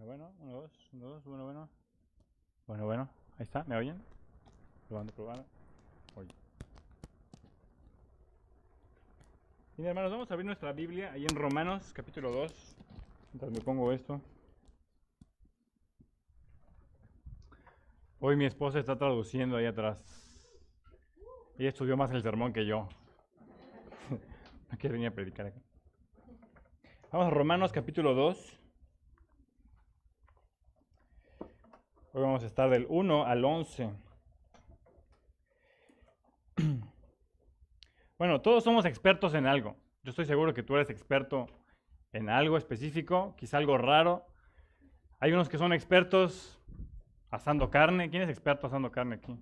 Bueno, uno, dos, bueno. Bueno, ahí está, ¿me oyen? Probando. Oye. Bien, hermanos, vamos a abrir nuestra Biblia ahí en Romanos, capítulo 2. Mientras me pongo esto. Hoy mi esposa está traduciendo ahí atrás. Ella estudió más el sermón que yo. No quiere venir a predicar aquí. Vamos a Romanos, capítulo 2. Hoy vamos a estar del 1 al 11. Bueno, todos somos expertos en algo. Yo estoy seguro que tú eres experto en algo específico, quizá algo raro. Hay unos que son expertos asando carne. ¿Quién es experto asando carne aquí?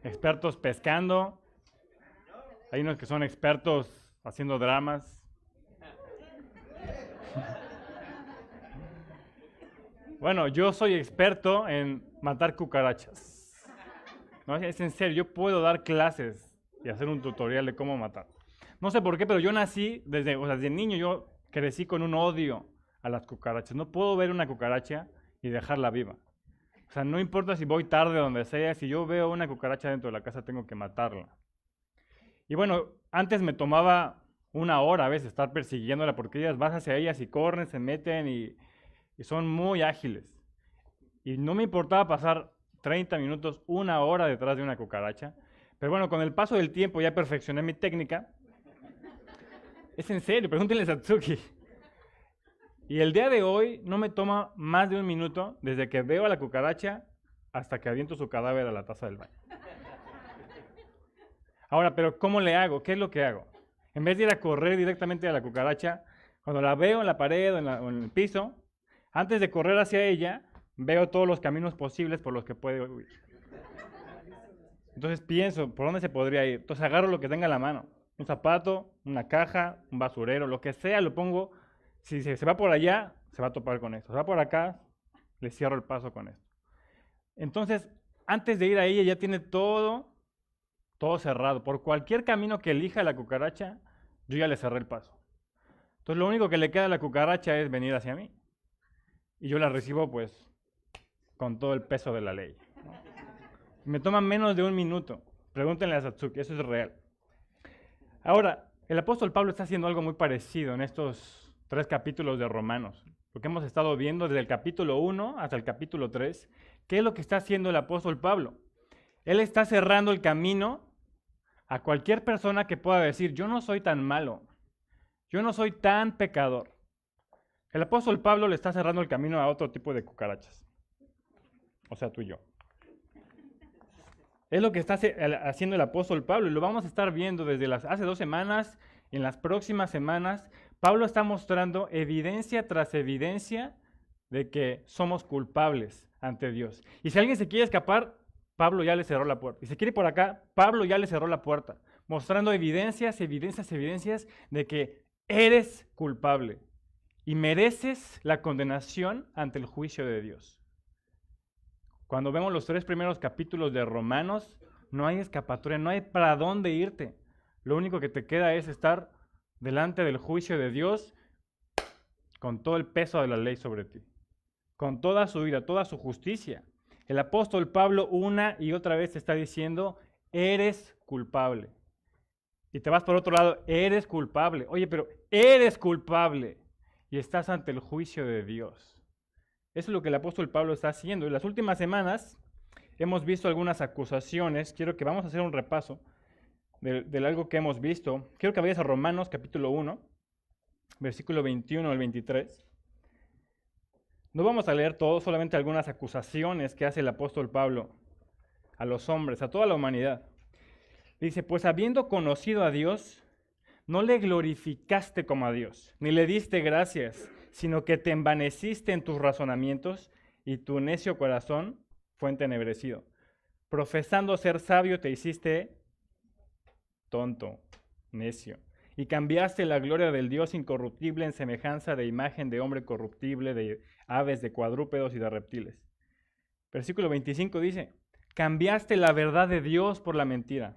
Expertos pescando. Hay unos que son expertos haciendo dramas. Bueno, yo soy experto en matar cucarachas. No, es en serio, yo puedo dar clases y hacer un tutorial de cómo matar. No sé por qué, pero yo nací, desde niño yo crecí con un odio a las cucarachas. No puedo ver una cucaracha y dejarla viva. O sea, no importa si voy tarde o donde sea, si yo veo una cucaracha dentro de la casa tengo que matarla. Y bueno, antes me tomaba una hora a veces estar persiguiéndola porque ellas vas hacia ellas y corren, se meten y son muy ágiles. Y no me importaba pasar 30 minutos, una hora detrás de una cucaracha. Pero bueno, con el paso del tiempo ya perfeccioné mi técnica. Es en serio, pregúntenle a Satsuki. Y el día de hoy no me toma más de un minuto desde que veo a la cucaracha hasta que aviento su cadáver a la taza del baño. Ahora, pero ¿cómo le hago? ¿Qué es lo que hago? En vez de ir a correr directamente a la cucaracha, cuando la veo en la pared o en el piso, antes de correr hacia ella, veo todos los caminos posibles por los que puede huir. Entonces pienso, ¿por dónde se podría ir? Entonces agarro lo que tenga a la mano. Un zapato, una caja, un basurero, lo que sea, lo pongo. Si se va por allá, se va a topar con esto. Se va por acá, le cierro el paso con esto. Entonces, antes de ir a ella ya tiene todo cerrado. Por cualquier camino que elija la cucaracha, yo ya le cerré el paso. Entonces lo único que le queda a la cucaracha es venir hacia mí. Y yo la recibo pues con todo el peso de la ley. Me toma menos de un minuto. Pregúntenle a Satsuki, eso es real. Ahora, el apóstol Pablo está haciendo algo muy parecido en estos 3 capítulos de Romanos. Lo que hemos estado viendo desde el capítulo 1 hasta el capítulo 3. ¿Qué es lo que está haciendo el apóstol Pablo? Él está cerrando el camino a cualquier persona que pueda decir, yo no soy tan malo, yo no soy tan pecador. El apóstol Pablo le está cerrando el camino a otro tipo de cucarachas. O sea, tú y yo. Es lo que está haciendo el apóstol Pablo y lo vamos a estar viendo desde hace 2 semanas y en las próximas semanas. Pablo está mostrando evidencia tras evidencia de que somos culpables ante Dios. Y si alguien se quiere escapar, Pablo ya le cerró la puerta. Y si quiere ir por acá, Pablo ya le cerró la puerta, mostrando evidencias de que eres culpable y mereces la condenación ante el juicio de Dios. Cuando vemos los 3 primeros capítulos de Romanos, no hay escapatoria, no hay para dónde irte. Lo único que te queda es estar delante del juicio de Dios con todo el peso de la ley sobre ti, con toda su ira, toda su justicia. El apóstol Pablo una y otra vez te está diciendo, eres culpable. Y te vas por otro lado, eres culpable. Oye, pero eres culpable y estás ante el juicio de Dios. Eso es lo que el apóstol Pablo está haciendo. En las últimas semanas hemos visto algunas acusaciones. Quiero que vamos a hacer un repaso de algo que hemos visto. Quiero que vayas a Romanos capítulo 1, versículo 21 al 23. No vamos a leer todo, solamente algunas acusaciones que hace el apóstol Pablo a los hombres, a toda la humanidad. Dice, pues habiendo conocido a Dios, no le glorificaste como a Dios, ni le diste gracias, sino que te envaneciste en tus razonamientos y tu necio corazón fue entenebrecido. Profesando ser sabio te hiciste tonto, necio, y cambiaste la gloria del Dios incorruptible en semejanza de imagen de hombre corruptible, de aves, de cuadrúpedos y de reptiles. Versículo 25 dice, cambiaste la verdad de Dios por la mentira.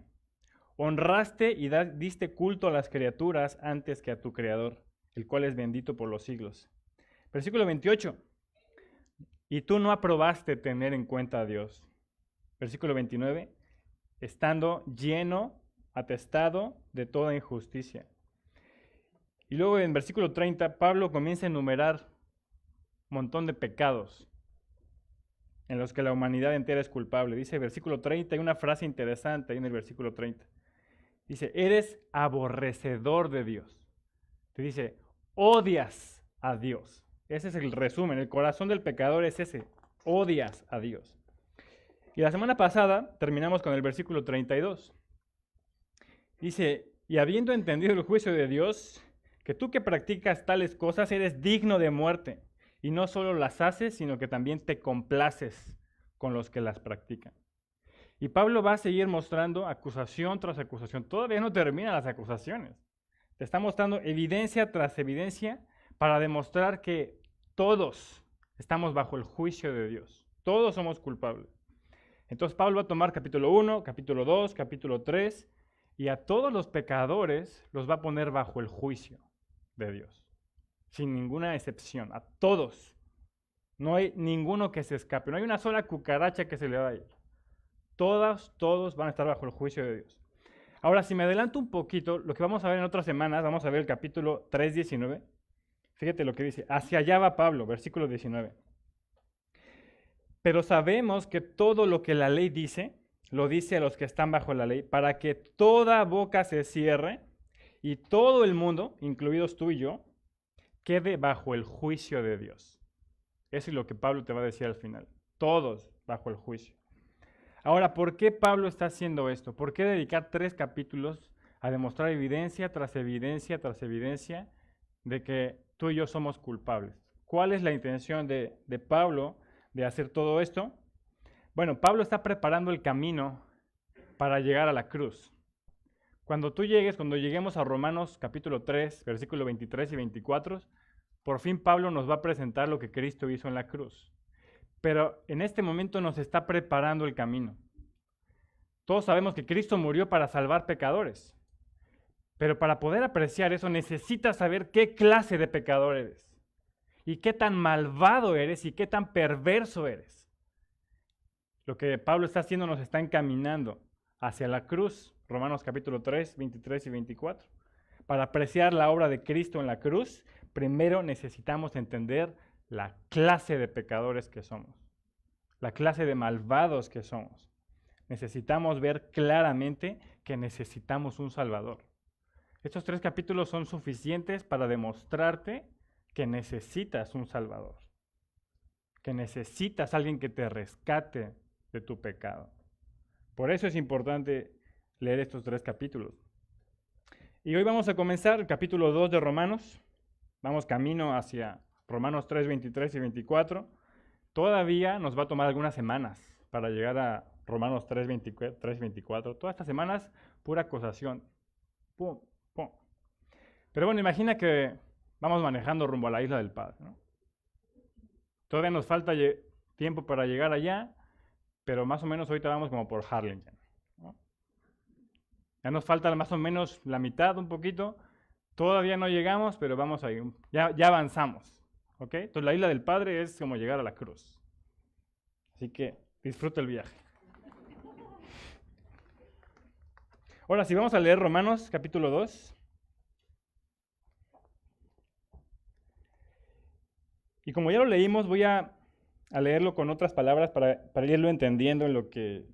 Honraste y diste culto a las criaturas antes que a tu Creador, el cual es bendito por los siglos. Versículo 28. Y tú no aprobaste tener en cuenta a Dios. Versículo 29. Estando lleno, atestado de toda injusticia. Y luego en versículo 30, Pablo comienza a enumerar un montón de pecados en los que la humanidad entera es culpable. Dice versículo 30, hay una frase interesante ahí en el versículo 30. Dice, eres aborrecedor de Dios. Te dice, odias a Dios. Ese es el resumen, el corazón del pecador es ese, odias a Dios. Y la semana pasada terminamos con el versículo 32. Dice, y habiendo entendido el juicio de Dios, que tú que practicas tales cosas eres digno de muerte, y no solo las haces, sino que también te complaces con los que las practican. Y Pablo va a seguir mostrando acusación tras acusación. Todavía no terminan las acusaciones. Te está mostrando evidencia tras evidencia para demostrar que todos estamos bajo el juicio de Dios. Todos somos culpables. Entonces Pablo va a tomar capítulo 1, capítulo 2, capítulo 3, y a todos los pecadores los va a poner bajo el juicio de Dios. Sin ninguna excepción. A todos. No hay ninguno que se escape. No hay una sola cucaracha que se le va a ir. Todos van a estar bajo el juicio de Dios. Ahora, si me adelanto un poquito, lo que vamos a ver en otras semanas, vamos a ver el capítulo 3:19. Fíjate lo que dice. Hacia allá va Pablo, versículo 19. Pero sabemos que todo lo que la ley dice, lo dice a los que están bajo la ley, para que toda boca se cierre y todo el mundo, incluidos tú y yo, quede bajo el juicio de Dios. Eso es lo que Pablo te va a decir al final. Todos bajo el juicio. Ahora, ¿por qué Pablo está haciendo esto? ¿Por qué dedicar 3 capítulos a demostrar evidencia tras evidencia tras evidencia de que tú y yo somos culpables? ¿Cuál es la intención de Pablo de hacer todo esto? Bueno, Pablo está preparando el camino para llegar a la cruz. Cuando lleguemos a Romanos capítulo 3, versículos 23 y 24, por fin Pablo nos va a presentar lo que Cristo hizo en la cruz. Pero en este momento nos está preparando el camino. Todos sabemos que Cristo murió para salvar pecadores. Pero para poder apreciar eso necesitas saber qué clase de pecador eres. Y qué tan malvado eres y qué tan perverso eres. Lo que Pablo está haciendo nos está encaminando hacia la cruz. Romanos capítulo 3, 23 y 24. Para apreciar la obra de Cristo en la cruz, primero necesitamos entender la clase de pecadores que somos, la clase de malvados que somos. Necesitamos ver claramente que necesitamos un Salvador. Estos 3 capítulos son suficientes para demostrarte que necesitas un Salvador, que necesitas a alguien que te rescate de tu pecado. Por eso es importante leer estos 3 capítulos. Y hoy vamos a comenzar el capítulo 2 de Romanos. Vamos camino hacia Romanos 3, 23 y 24. Todavía nos va a tomar algunas semanas para llegar a Romanos 3, 24. Todas estas semanas, pura acusación. Pum, pum. Pero bueno, imagina que vamos manejando rumbo a la isla del Padre, ¿no? Todavía nos falta tiempo para llegar allá, pero más o menos ahorita vamos como por Harlingen, ¿no? Ya nos falta más o menos la mitad, un poquito. Todavía no llegamos, pero vamos ahí. Ya avanzamos. ¿Ok? Entonces la isla del Padre es como llegar a la cruz. Así que disfruta el viaje. Ahora, si vamos a leer Romanos capítulo 2. Y como ya lo leímos, voy a leerlo con otras palabras para irlo entendiendo en lo que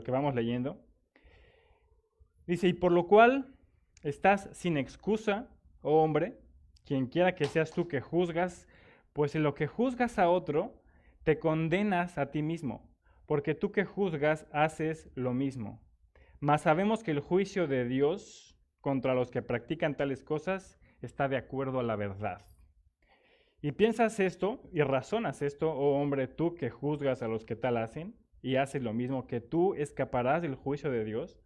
vamos leyendo. Dice, y por lo cual estás sin excusa, oh hombre, quien quiera que seas tú que juzgas, pues en lo que juzgas a otro, te condenas a ti mismo, porque tú que juzgas haces lo mismo. Mas sabemos que el juicio de Dios contra los que practican tales cosas está de acuerdo a la verdad. Y piensas esto y razonas esto, oh hombre, tú que juzgas a los que tal hacen y haces lo mismo, que tú escaparás del juicio de Dios,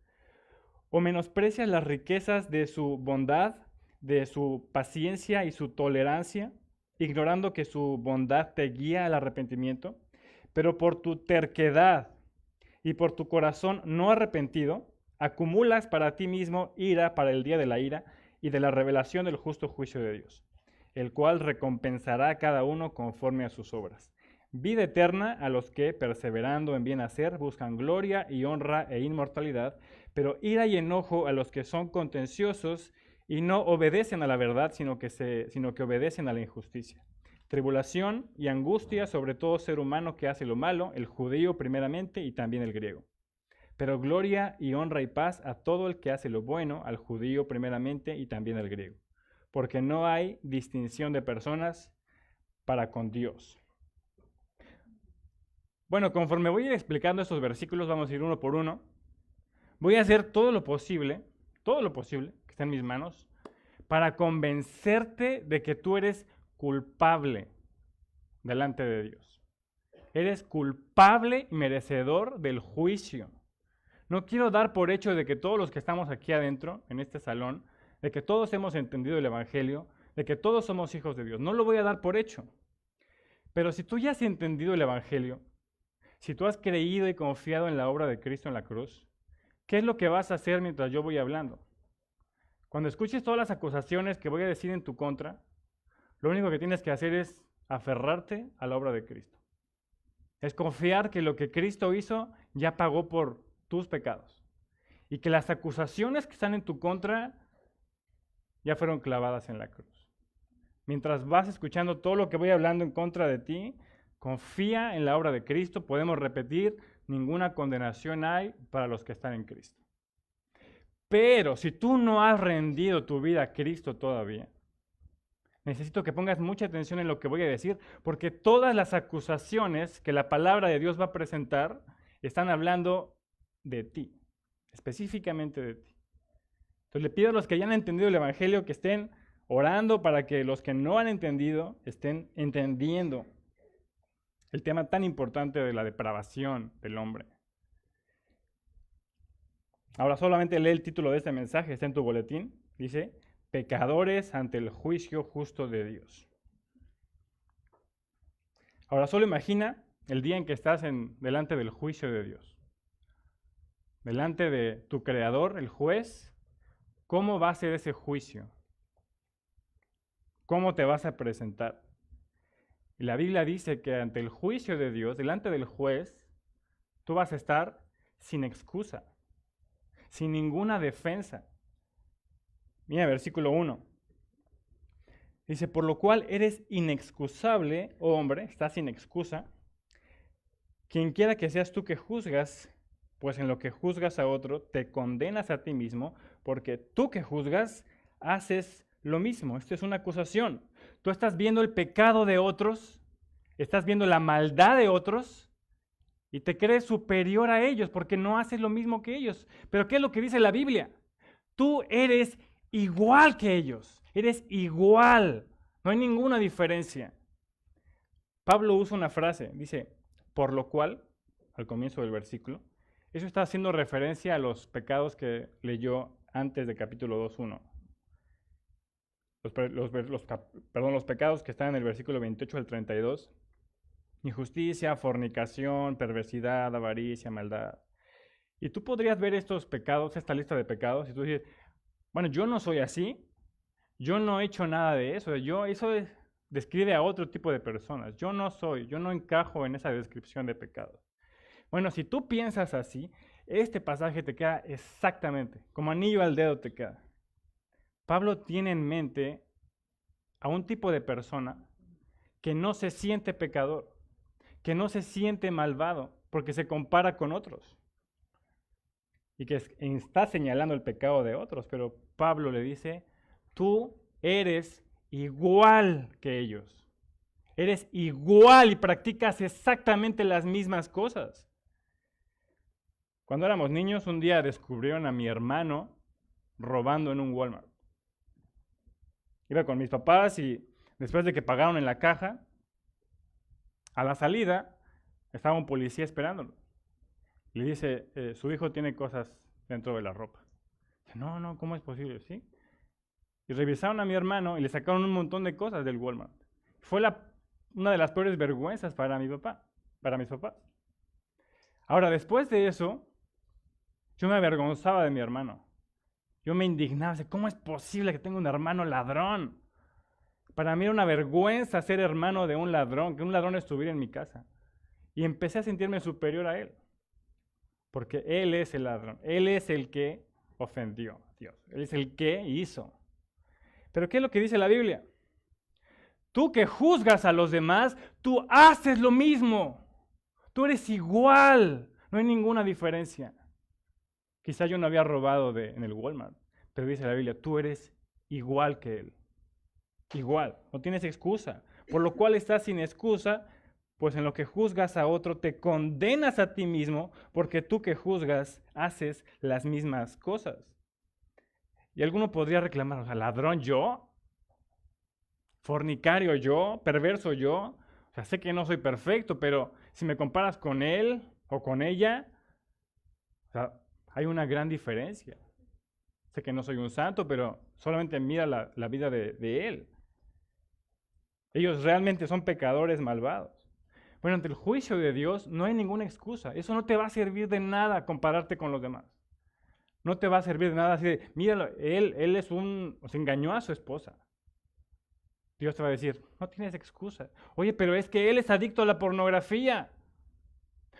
o menosprecias las riquezas de su bondad, de su paciencia y su tolerancia, ignorando que su bondad te guía al arrepentimiento, pero por tu terquedad y por tu corazón no arrepentido, acumulas para ti mismo ira para el día de la ira y de la revelación del justo juicio de Dios, el cual recompensará a cada uno conforme a sus obras. Vida eterna a los que, perseverando en bien hacer, buscan gloria y honra e inmortalidad, pero ira y enojo a los que son contenciosos y no obedecen a la verdad, sino que obedecen a la injusticia. Tribulación y angustia sobre todo ser humano que hace lo malo, el judío primeramente y también el griego. Pero gloria y honra y paz a todo el que hace lo bueno, al judío primeramente y también al griego. Porque no hay distinción de personas para con Dios. Bueno, conforme voy a ir explicando estos versículos, vamos a ir uno por uno. Voy a hacer todo lo posible que está en mis manos, para convencerte de que tú eres culpable delante de Dios. Eres culpable y merecedor del juicio. No quiero dar por hecho de que todos los que estamos aquí adentro, en este salón, de que todos hemos entendido el Evangelio, de que todos somos hijos de Dios. No lo voy a dar por hecho. Pero si tú ya has entendido el Evangelio, si tú has creído y confiado en la obra de Cristo en la cruz, ¿qué es lo que vas a hacer mientras yo voy hablando? Cuando escuches todas las acusaciones que voy a decir en tu contra, lo único que tienes que hacer es aferrarte a la obra de Cristo. Es confiar que lo que Cristo hizo ya pagó por tus pecados. Y que las acusaciones que están en tu contra ya fueron clavadas en la cruz. Mientras vas escuchando todo lo que voy hablando en contra de ti, confía en la obra de Cristo. Podemos repetir, ninguna condenación hay para los que están en Cristo. Pero si tú no has rendido tu vida a Cristo todavía, necesito que pongas mucha atención en lo que voy a decir, porque todas las acusaciones que la palabra de Dios va a presentar están hablando de ti, específicamente de ti. Entonces le pido a los que ya han entendido el Evangelio que estén orando para que los que no han entendido estén entendiendo el tema tan importante de la depravación del hombre. Ahora solamente lee el título de este mensaje, está en tu boletín. Dice, pecadores ante el juicio justo de Dios. Ahora solo imagina el día en que estás delante del juicio de Dios. Delante de tu Creador, el juez, ¿cómo va a ser ese juicio? ¿Cómo te vas a presentar? Y la Biblia dice que ante el juicio de Dios, delante del juez, tú vas a estar sin excusa, sin ninguna defensa. Mira, versículo 1. Dice, por lo cual eres inexcusable, oh hombre, estás sin excusa. Quien quiera que seas tú que juzgas, pues en lo que juzgas a otro, te condenas a ti mismo, porque tú que juzgas, haces lo mismo. Esto es una acusación. Tú estás viendo el pecado de otros, estás viendo la maldad de otros, y te crees superior a ellos, porque no haces lo mismo que ellos. Pero ¿qué es lo que dice la Biblia? Tú eres igual que ellos, eres igual, no hay ninguna diferencia. Pablo usa una frase, dice, por lo cual, al comienzo del versículo, eso está haciendo referencia a los pecados que leyó antes de capítulo 2:1. Los pecados que están en el versículo 28 al 32. Injusticia, fornicación, perversidad, avaricia, maldad. Y tú podrías ver estos pecados, esta lista de pecados, y tú dices, bueno, yo no soy así, yo no he hecho nada de eso, describe a otro tipo de personas, yo no encajo en esa descripción de pecados. Bueno, si tú piensas así, este pasaje te queda exactamente, como anillo al dedo te queda. Pablo tiene en mente a un tipo de persona que no se siente pecador, que no se siente malvado, porque se compara con otros. Y que está señalando el pecado de otros, pero Pablo le dice, tú eres igual que ellos. Eres igual y practicas exactamente las mismas cosas. Cuando éramos niños, un día descubrieron a mi hermano robando en un Walmart. Iba con mis papás y después de que pagaron en la caja, a la salida estaba un policía esperándolo. Le dice, su hijo tiene cosas dentro de la ropa. Dice, no, ¿cómo es posible? ¿Sí? Y revisaron a mi hermano y le sacaron un montón de cosas del Walmart. Fue una de las peores vergüenzas para mis papás. Ahora, después de eso, yo me avergonzaba de mi hermano. Yo me indignaba, ¿cómo es posible que tenga un hermano ladrón? Para mí era una vergüenza ser hermano de un ladrón, que un ladrón estuviera en mi casa. Y empecé a sentirme superior a él, porque él es el ladrón, él es el que ofendió a Dios, él es el que hizo. Pero ¿qué es lo que dice la Biblia? Tú que juzgas a los demás, tú haces lo mismo. Tú eres igual, no hay ninguna diferencia. Quizá yo no había robado en el Walmart, pero dice la Biblia, tú eres igual que él. Igual, no tienes excusa. Por lo cual estás sin excusa, pues en lo que juzgas a otro te condenas a ti mismo, porque tú que juzgas haces las mismas cosas. Y alguno podría reclamar, o sea, ladrón yo, fornicario yo, perverso yo. O sea, sé que no soy perfecto, pero si me comparas con él o con ella, o sea, hay una gran diferencia. Sé que no soy un santo, pero solamente mira la vida de él. Ellos realmente son pecadores malvados. Bueno, ante el juicio de Dios no hay ninguna excusa. Eso no te va a servir de nada compararte con los demás. No te va a servir de nada así de, míralo, él es se engañó a su esposa. Dios te va a decir, no tienes excusa. Oye, pero es que él es adicto a la pornografía.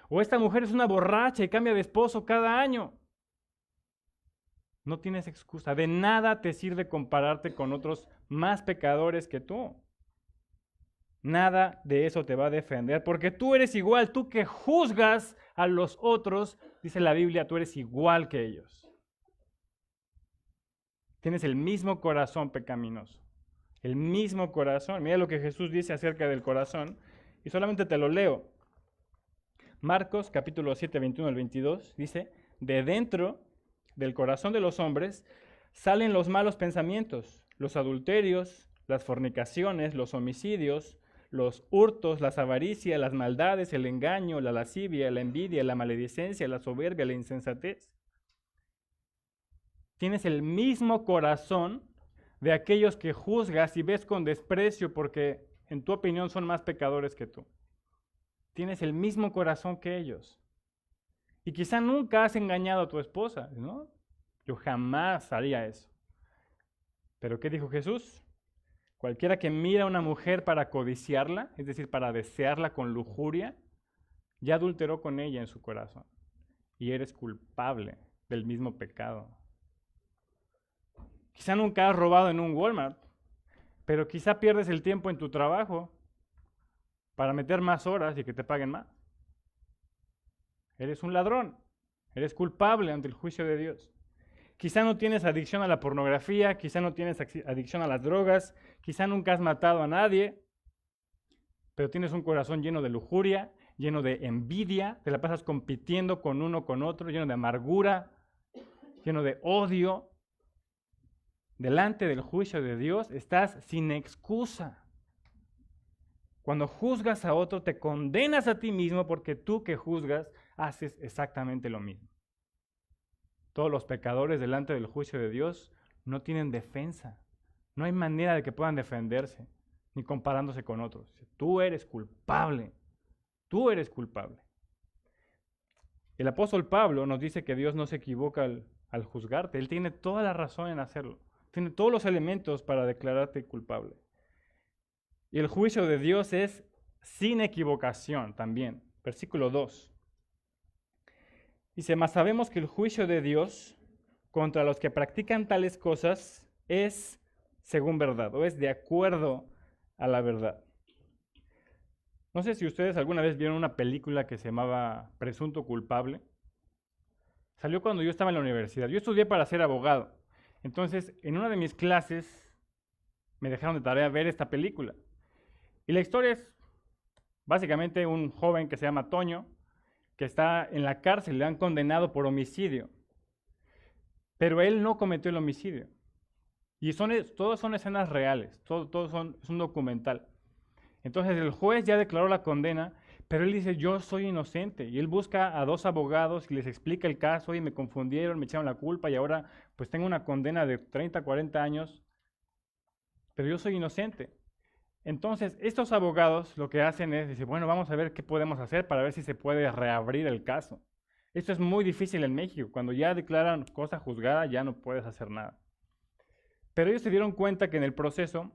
O esta mujer es una borracha y cambia de esposo cada año. No tienes excusa. De nada te sirve compararte con otros más pecadores que tú. Nada de eso te va a defender, porque tú eres igual, tú que juzgas a los otros, dice la Biblia, tú eres igual que ellos. Tienes el mismo corazón pecaminoso, el mismo corazón. Mira lo que Jesús dice acerca del corazón, y solamente te lo leo. Marcos capítulo 7, 21 al 22, dice, de dentro del corazón de los hombres salen los malos pensamientos, los adulterios, las fornicaciones, los homicidios, los hurtos, las avaricias, las maldades, el engaño, la lascivia, la envidia, la maledicencia, la soberbia, la insensatez. Tienes el mismo corazón de aquellos que juzgas y ves con desprecio porque en tu opinión son más pecadores que tú. Tienes el mismo corazón que ellos. Y quizá nunca has engañado a tu esposa, ¿no? Yo jamás haría eso. Pero ¿qué dijo Jesús? Cualquiera que mira a una mujer para codiciarla, es decir, para desearla con lujuria, ya adulteró con ella en su corazón. Y eres culpable del mismo pecado. Quizá nunca has robado en un Walmart, pero quizá pierdes el tiempo en tu trabajo para meter más horas y que te paguen más. Eres un ladrón, eres culpable ante el juicio de Dios. Quizá no tienes adicción a la pornografía, quizá no tienes adicción a las drogas, quizá nunca has matado a nadie, pero tienes un corazón lleno de lujuria, lleno de envidia, te la pasas compitiendo con uno con otro, lleno de amargura, lleno de odio. Delante del juicio de Dios estás sin excusa. Cuando juzgas a otro, te condenas a ti mismo porque tú que juzgas haces exactamente lo mismo. Todos los pecadores delante del juicio de Dios no tienen defensa. No hay manera de que puedan defenderse, ni comparándose con otros. Tú eres culpable. Tú eres culpable. El apóstol Pablo nos dice que Dios no se equivoca al juzgarte. Él tiene toda la razón en hacerlo. Tiene todos los elementos para declararte culpable. Y el juicio de Dios es sin equivocación también. Versículo 2. Dice, mas sabemos que el juicio de Dios contra los que practican tales cosas es según verdad, o es de acuerdo a la verdad. No sé si ustedes alguna vez vieron una película que se llamaba Presunto Culpable. Salió cuando yo estaba en la universidad. Yo estudié para ser abogado. Entonces, en una de mis clases me dejaron de tarea ver esta película. Y la historia es básicamente un joven que se llama Toño, que está en la cárcel, le han condenado por homicidio. Pero él no cometió el homicidio. Y todos son escenas reales, es un documental. Entonces el juez ya declaró la condena, pero él dice, yo soy inocente. Y él busca a dos abogados y les explica el caso, y me confundieron, me echaron la culpa y ahora pues tengo una condena de 30, 40 años, pero yo soy inocente. Entonces estos abogados lo que hacen es decir, bueno, vamos a ver qué podemos hacer para ver si se puede reabrir el caso. Esto es muy difícil en México, cuando ya declaran cosa juzgada ya no puedes hacer nada. Pero ellos se dieron cuenta que en el proceso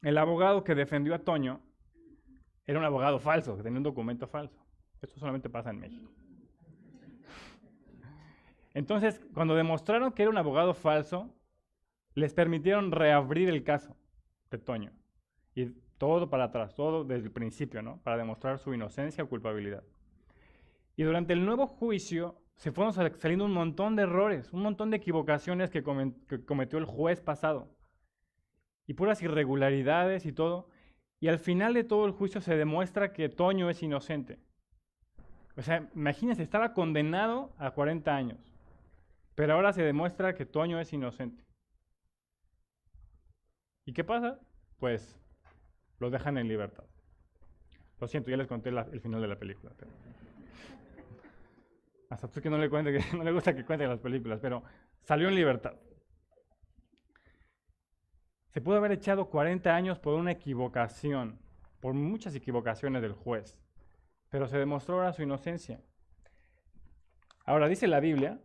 El abogado que defendió a Toño era un abogado falso, que tenía un documento falso. Esto solamente pasa en México. Entonces, cuando demostraron que era un abogado falso, les permitieron reabrir el caso de Toño. Y todo para atrás, todo desde el principio, ¿no? Para demostrar su inocencia o culpabilidad. Y durante el nuevo juicio se fueron saliendo un montón de errores, un montón de equivocaciones que cometió el juez pasado. Y puras irregularidades y todo. Y al final de todo el juicio se demuestra que Toño es inocente. O sea, imagínense, estaba condenado a 40 años. Pero ahora se demuestra que Toño es inocente. ¿Y qué pasa? Pues lo dejan en libertad. Lo siento, ya les conté el final de la película. Pero... hasta tú que no le gusta que cuente las películas, pero salió en libertad. Se pudo haber echado 40 años por una equivocación, por muchas equivocaciones del juez, pero se demostró ahora su inocencia. Ahora dice la Biblia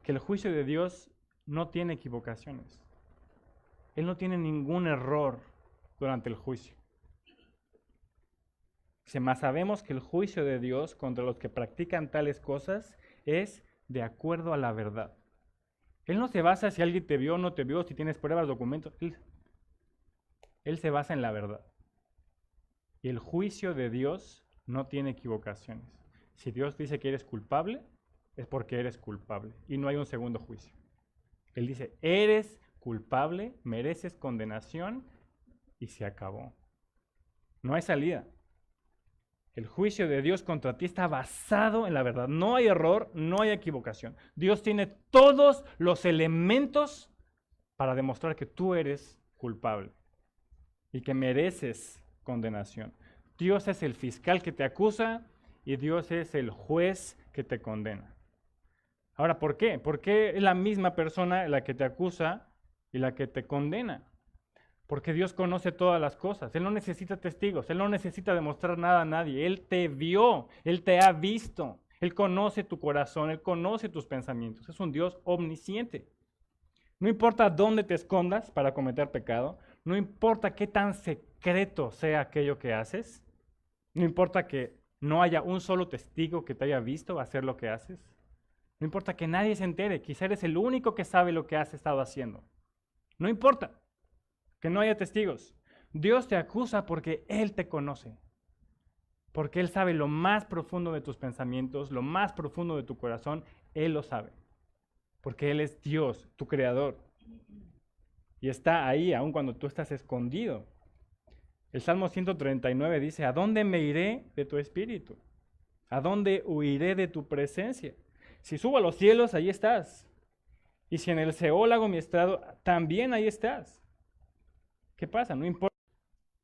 que el juicio de Dios no tiene equivocaciones. Él no tiene ningún error durante el juicio. Más sabemos que el juicio de Dios contra los que practican tales cosas es de acuerdo a la verdad. Él no se basa si alguien te vio o no te vio, si tienes pruebas, documentos. Él se basa en la verdad. Y el juicio de Dios no tiene equivocaciones. Si Dios dice que eres culpable, es porque eres culpable. Y no hay un segundo juicio. Él dice, eres culpable, mereces condenación y se acabó. No hay salida. El juicio de Dios contra ti está basado en la verdad. No hay error, no hay equivocación. Dios tiene todos los elementos para demostrar que tú eres culpable y que mereces condenación. Dios es el fiscal que te acusa y Dios es el juez que te condena. Ahora, ¿por qué? ¿Por qué es la misma persona la que te acusa y la que te condena? Porque Dios conoce todas las cosas. Él no necesita testigos. Él no necesita demostrar nada a nadie. Él te vio. Él te ha visto. Él conoce tu corazón. Él conoce tus pensamientos. Es un Dios omnisciente. No importa dónde te escondas para cometer pecado. No importa qué tan secreto sea aquello que haces. No importa que no haya un solo testigo que te haya visto hacer lo que haces. No importa que nadie se entere. Quizá eres el único que sabe lo que has estado haciendo. No importa que no haya testigos. Dios te acusa porque Él te conoce. Porque Él sabe lo más profundo de tus pensamientos, lo más profundo de tu corazón. Él lo sabe. Porque Él es Dios, tu creador. Y está ahí aun cuando tú estás escondido. El Salmo 139 dice, ¿a dónde me iré de tu espíritu? ¿A dónde huiré de tu presencia? Si subo a los cielos, ahí estás. Y si en el Seol hago mi estrado, también ahí estás. ¿Qué pasa? No importa.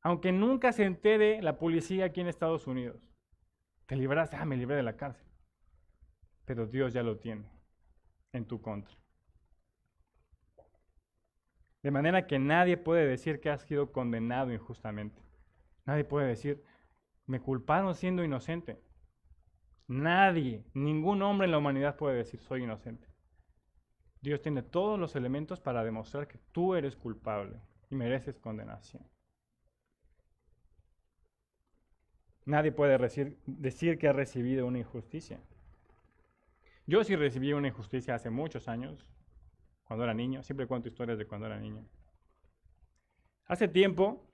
Aunque nunca se entere la policía aquí en Estados Unidos, te libraste, me libré de la cárcel. Pero Dios ya lo tiene en tu contra. De manera que nadie puede decir que has sido condenado injustamente. Nadie puede decir, me culparon siendo inocente. Nadie, ningún hombre en la humanidad puede decir, soy inocente. Dios tiene todos los elementos para demostrar que tú eres culpable y mereces condenación. Nadie puede decir que ha recibido una injusticia. Yo sí recibí una injusticia hace muchos años, cuando era niño. Siempre cuento historias de cuando era niño. Hace tiempo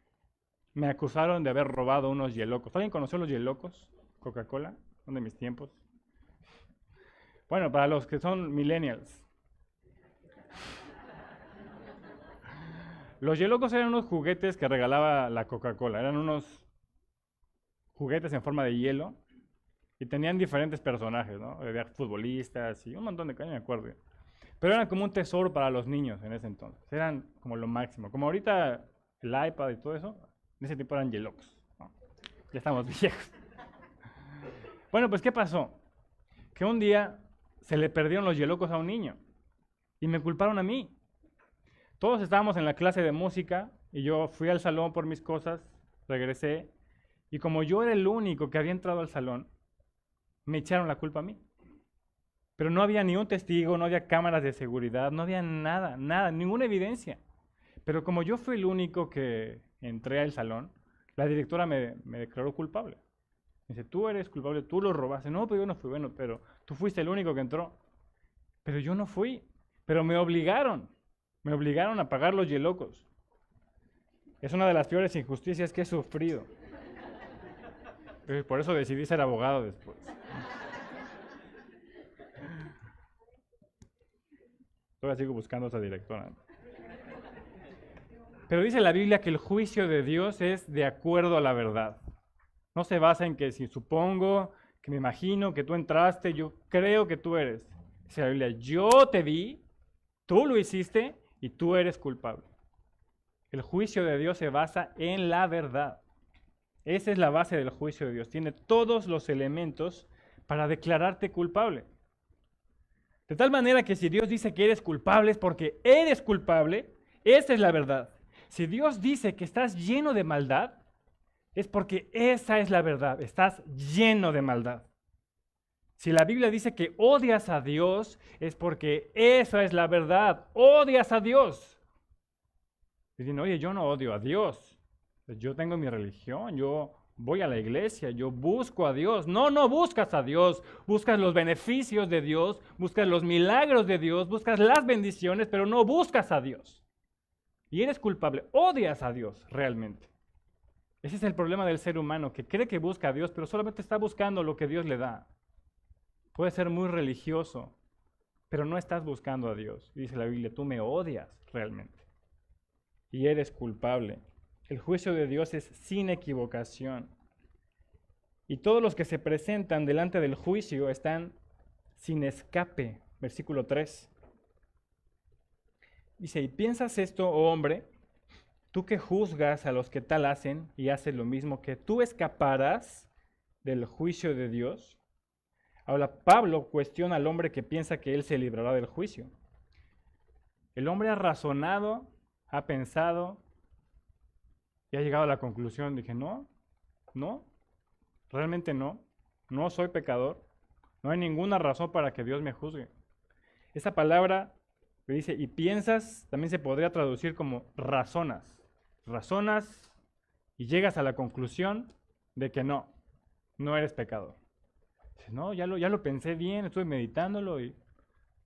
me acusaron de haber robado unos hielocos. ¿Alguien conoció los hielocos? Coca-Cola, son de mis tiempos. Bueno, para los que son millennials. Los hielocos eran unos juguetes que regalaba la Coca-Cola. Eran unos juguetes en forma de hielo y tenían diferentes personajes, ¿no? Había futbolistas y un montón de cosas, no me acuerdo. Pero eran como un tesoro para los niños en ese entonces. Eran como lo máximo. Como ahorita el iPad y todo eso, en ese tipo eran hielocos, ¿no? Ya estamos viejos. Bueno, pues ¿qué pasó? Que un día se le perdieron los hielocos a un niño y me culparon a mí. Todos estábamos en la clase de música y yo fui al salón por mis cosas, regresé y como yo era el único que había entrado al salón, me echaron la culpa a mí. Pero no había ni un testigo, no había cámaras de seguridad, no había nada, ninguna evidencia. Pero como yo fui el único que entré al salón, la directora me declaró culpable. Me dice, tú eres culpable, tú lo robaste. No, pero yo no fui. Bueno, pero tú fuiste el único que entró. Pero yo no fui. Pero me obligaron. Me obligaron a pagar los yelocos. Es una de las peores injusticias que he sufrido. Por eso decidí ser abogado después. Todavía sigo buscando a esa directora. Pero dice la Biblia que el juicio de Dios es de acuerdo a la verdad. No se basa en que si supongo, que me imagino que tú entraste, yo creo que tú eres. Dice la Biblia, yo te vi, tú lo hiciste y tú eres culpable. El juicio de Dios se basa en la verdad. Esa es la base del juicio de Dios. Tiene todos los elementos para declararte culpable. De tal manera que si Dios dice que eres culpable es porque eres culpable, esa es la verdad. Si Dios dice que estás lleno de maldad, es porque esa es la verdad, estás lleno de maldad. Si la Biblia dice que odias a Dios, es porque esa es la verdad, odias a Dios. Dicen, oye, yo no odio a Dios, yo tengo mi religión, yo voy a la iglesia, yo busco a Dios. No, no buscas a Dios, buscas los beneficios de Dios, buscas los milagros de Dios, buscas las bendiciones, pero no buscas a Dios. Y eres culpable, odias a Dios realmente. Ese es el problema del ser humano, que cree que busca a Dios, pero solamente está buscando lo que Dios le da. Puede ser muy religioso, pero no estás buscando a Dios. Dice la Biblia, tú me odias realmente. Y eres culpable. El juicio de Dios es sin equivocación. Y todos los que se presentan delante del juicio están sin escape. Versículo 3. Dice, ¿y piensas esto, oh hombre? Tú que juzgas a los que tal hacen y haces lo mismo, que tú escaparás del juicio de Dios. Ahora, Pablo cuestiona al hombre que piensa que él se librará del juicio. El hombre ha razonado, ha pensado y ha llegado a la conclusión. Dije, no, realmente no soy pecador. No hay ninguna razón para que Dios me juzgue. Esa palabra que dice, y piensas, también se podría traducir como razonas. Razonas y llegas a la conclusión de que no eres pecador. No, ya lo pensé bien, estuve meditándolo y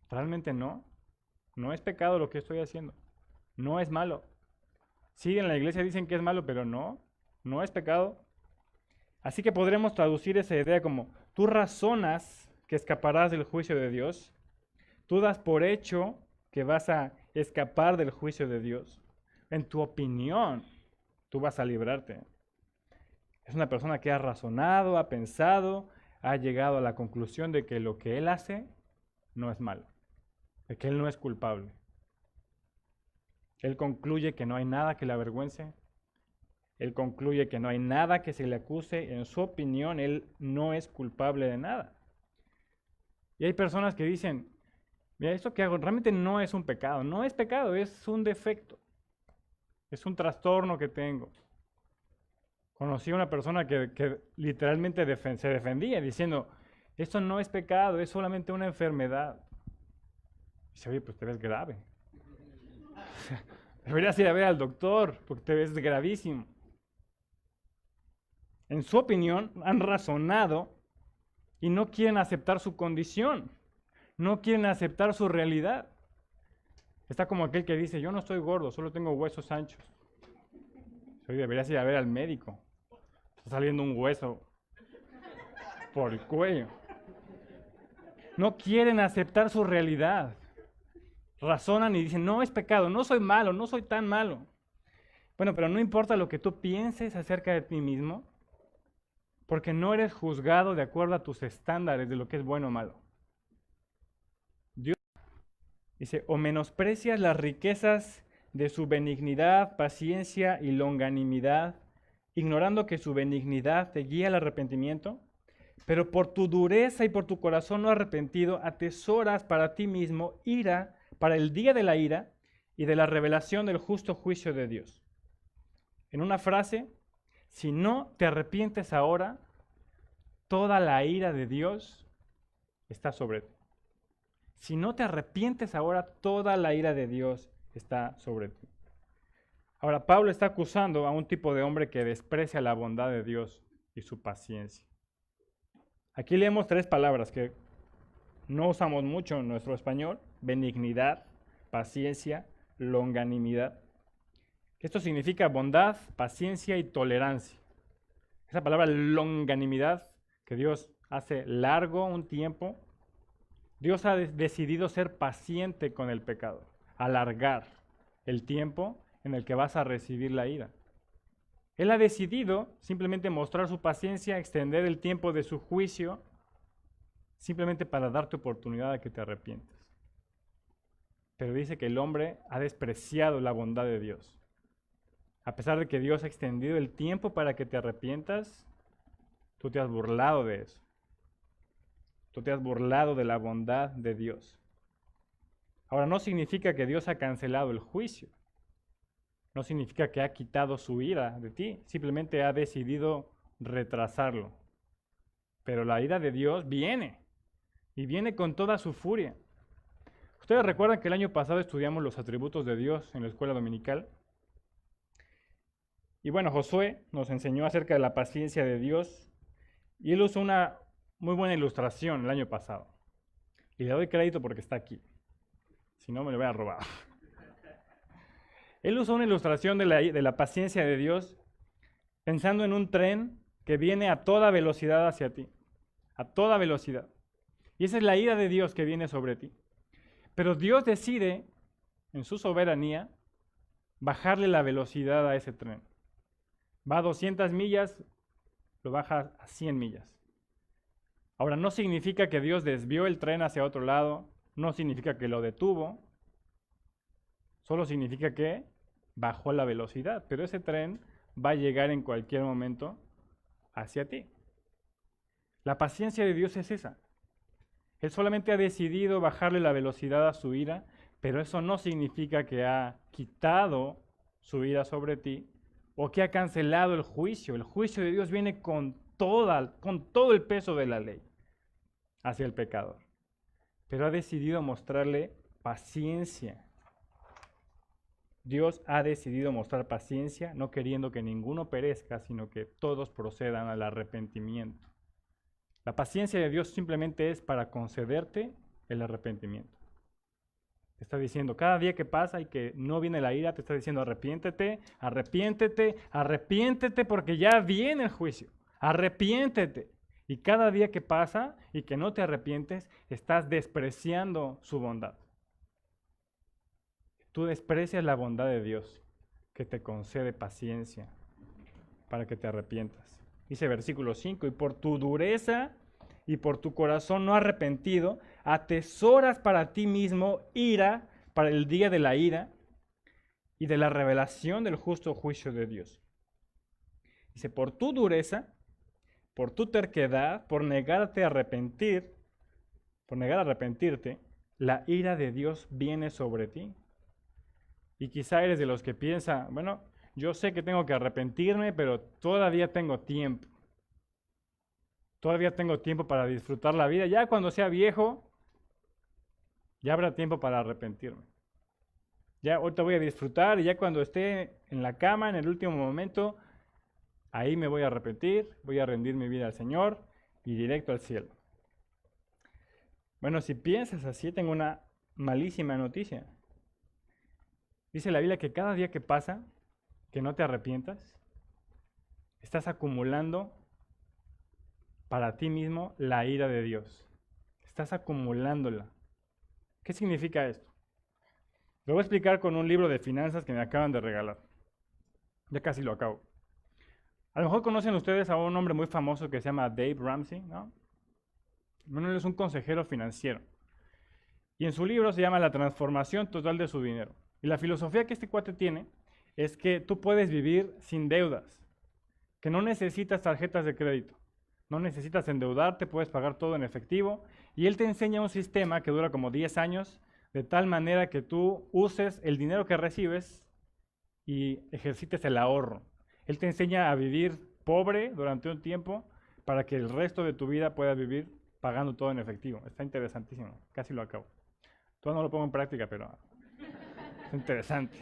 realmente no es pecado lo que estoy haciendo, no es malo. Sí, en la iglesia dicen que es malo, pero no es pecado. Así que podremos traducir esa idea como, tú razonas que escaparás del juicio de Dios, tú das por hecho que vas a escapar del juicio de Dios. En tu opinión, tú vas a librarte. Es una persona que ha razonado, ha pensado, ha llegado a la conclusión de que lo que él hace no es malo, de que él no es culpable. Él concluye que no hay nada que le avergüence. Él concluye que no hay nada que se le acuse. En su opinión, él no es culpable de nada. Y hay personas que dicen, mira, esto que hago realmente no es un pecado. No es pecado, es un defecto. Es un trastorno que tengo. Conocí a una persona que literalmente se defendía diciendo, esto no es pecado, es solamente una enfermedad. Dice, oye, pues te ves grave. Deberías ir a ver al doctor porque te ves gravísimo. En su opinión, han razonado y no quieren aceptar su condición. No quieren aceptar su realidad. Está como aquel que dice, yo no estoy gordo, solo tengo huesos anchos. Oye, deberías ir a ver al médico. Está saliendo un hueso por el cuello. No quieren aceptar su realidad. Razonan y dicen, no es pecado, no soy malo, no soy tan malo. Bueno, pero no importa lo que tú pienses acerca de ti mismo, porque no eres juzgado de acuerdo a tus estándares de lo que es bueno o malo. Dios dice, o menosprecias las riquezas de su benignidad, paciencia y longanimidad, ignorando que su benignidad te guía al arrepentimiento, pero por tu dureza y por tu corazón no arrepentido, atesoras para ti mismo ira para el día de la ira y de la revelación del justo juicio de Dios. En una frase, si no te arrepientes ahora, toda la ira de Dios está sobre ti. Si no te arrepientes ahora, toda la ira de Dios está sobre ti. Ahora, Pablo está acusando a un tipo de hombre que desprecia la bondad de Dios y su paciencia. Aquí leemos tres palabras que no usamos mucho en nuestro español: benignidad, paciencia, longanimidad. Esto significa bondad, paciencia y tolerancia. Esa palabra longanimidad, que Dios hace largo un tiempo, Dios ha decidido ser paciente con el pecado, alargar el tiempo en el que vas a recibir la ira. Él ha decidido simplemente mostrar su paciencia, extender el tiempo de su juicio, simplemente para darte oportunidad de que te arrepientas. Pero dice que el hombre ha despreciado la bondad de Dios. A pesar de que Dios ha extendido el tiempo para que te arrepientas, tú te has burlado de eso. Tú te has burlado de la bondad de Dios. Ahora, no significa que Dios ha cancelado el juicio. No significa que ha quitado su ira de ti. Simplemente ha decidido retrasarlo. Pero la ira de Dios viene. Y viene con toda su furia. Ustedes recuerdan que el año pasado estudiamos los atributos de Dios en la escuela dominical. Y bueno, Josué nos enseñó acerca de la paciencia de Dios. Y él usó una muy buena ilustración el año pasado. Y le doy crédito porque está aquí. Si no, me lo voy a robar. Él usó una ilustración de la paciencia de Dios pensando en un tren que viene a toda velocidad hacia ti. A toda velocidad. Y esa es la ira de Dios que viene sobre ti. Pero Dios decide, en su soberanía, bajarle la velocidad a ese tren. Va a 200 millas, lo baja a 100 millas. Ahora, no significa que Dios desvió el tren hacia otro lado, no significa que lo detuvo, solo significa que bajó la velocidad, pero ese tren va a llegar en cualquier momento hacia ti. La paciencia de Dios es esa. Él solamente ha decidido bajarle la velocidad a su ira, pero eso no significa que ha quitado su ira sobre ti o que ha cancelado el juicio. El juicio de Dios viene con todo el peso de la ley hacia el pecador. Pero ha decidido mostrarle paciencia. Dios ha decidido mostrar paciencia, no queriendo que ninguno perezca, sino que todos procedan al arrepentimiento. La paciencia de Dios simplemente es para concederte el arrepentimiento. Te está diciendo, cada día que pasa y que no viene la ira, te está diciendo, arrepiéntete, arrepiéntete, arrepiéntete, porque ya viene el juicio. Arrepiéntete. Y cada día que pasa y que no te arrepientes, estás despreciando su bondad. Tú desprecias la bondad de Dios, que te concede paciencia para que te arrepientas. Dice versículo 5, y por tu dureza y por tu corazón no arrepentido, atesoras para ti mismo ira para el día de la ira y de la revelación del justo juicio de Dios. Dice, por tu dureza, por tu terquedad, por negarte a arrepentir, por negar a arrepentirte, la ira de Dios viene sobre ti. Y quizá eres de los que piensa, bueno, yo sé que tengo que arrepentirme, pero todavía tengo tiempo. Todavía tengo tiempo para disfrutar la vida. Ya cuando sea viejo, ya habrá tiempo para arrepentirme. Ya ahorita voy a disfrutar y ya cuando esté en la cama, en el último momento, ahí me voy a arrepentir, voy a rendir mi vida al Señor y directo al cielo. Bueno, si piensas así, tengo una malísima noticia. Dice la Biblia que cada día que pasa, que no te arrepientas, estás acumulando para ti mismo la ira de Dios. Estás acumulándola. ¿Qué significa esto? Lo voy a explicar con un libro de finanzas que me acaban de regalar. Ya casi lo acabo. A lo mejor conocen ustedes a un hombre muy famoso que se llama Dave Ramsey, ¿no? Bueno, él es un consejero financiero. Y en su libro se llama La transformación total de su dinero. Y la filosofía que este cuate tiene es que tú puedes vivir sin deudas, que no necesitas tarjetas de crédito, no necesitas endeudarte, puedes pagar todo en efectivo. Y él te enseña un sistema que dura como 10 años, de tal manera que tú uses el dinero que recibes y ejercites el ahorro. Él te enseña a vivir pobre durante un tiempo para que el resto de tu vida puedas vivir pagando todo en efectivo. Está interesantísimo, casi lo acabo. Todavía no lo pongo en práctica, pero es interesante.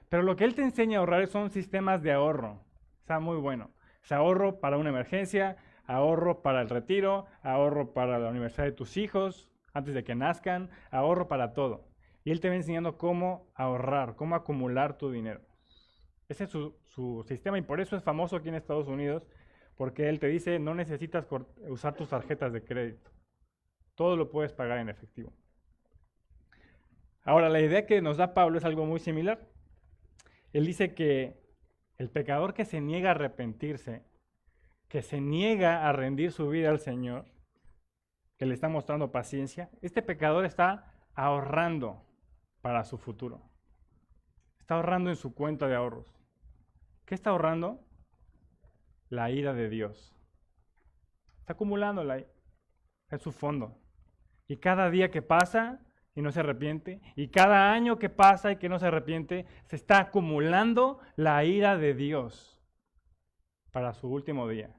Pero lo que él te enseña a ahorrar son sistemas de ahorro. Está muy bueno. Es ahorro para una emergencia, ahorro para el retiro, ahorro para la universidad de tus hijos antes de que nazcan, ahorro para todo. Y él te va enseñando cómo ahorrar, cómo acumular tu dinero. Ese es su sistema y por eso es famoso aquí en Estados Unidos, porque él te dice no necesitas usar tus tarjetas de crédito. Todo lo puedes pagar en efectivo. Ahora, la idea que nos da Pablo es algo muy similar. Él dice que el pecador que se niega a arrepentirse, que se niega a rendir su vida al Señor, que le está mostrando paciencia, este pecador está ahorrando para su futuro. Está ahorrando en su cuenta de ahorros. ¿Qué está ahorrando? La ira de Dios. Está acumulándola en su fondo. Y cada día que pasa y no se arrepiente, y cada año que pasa y que no se arrepiente, se está acumulando la ira de Dios para su último día.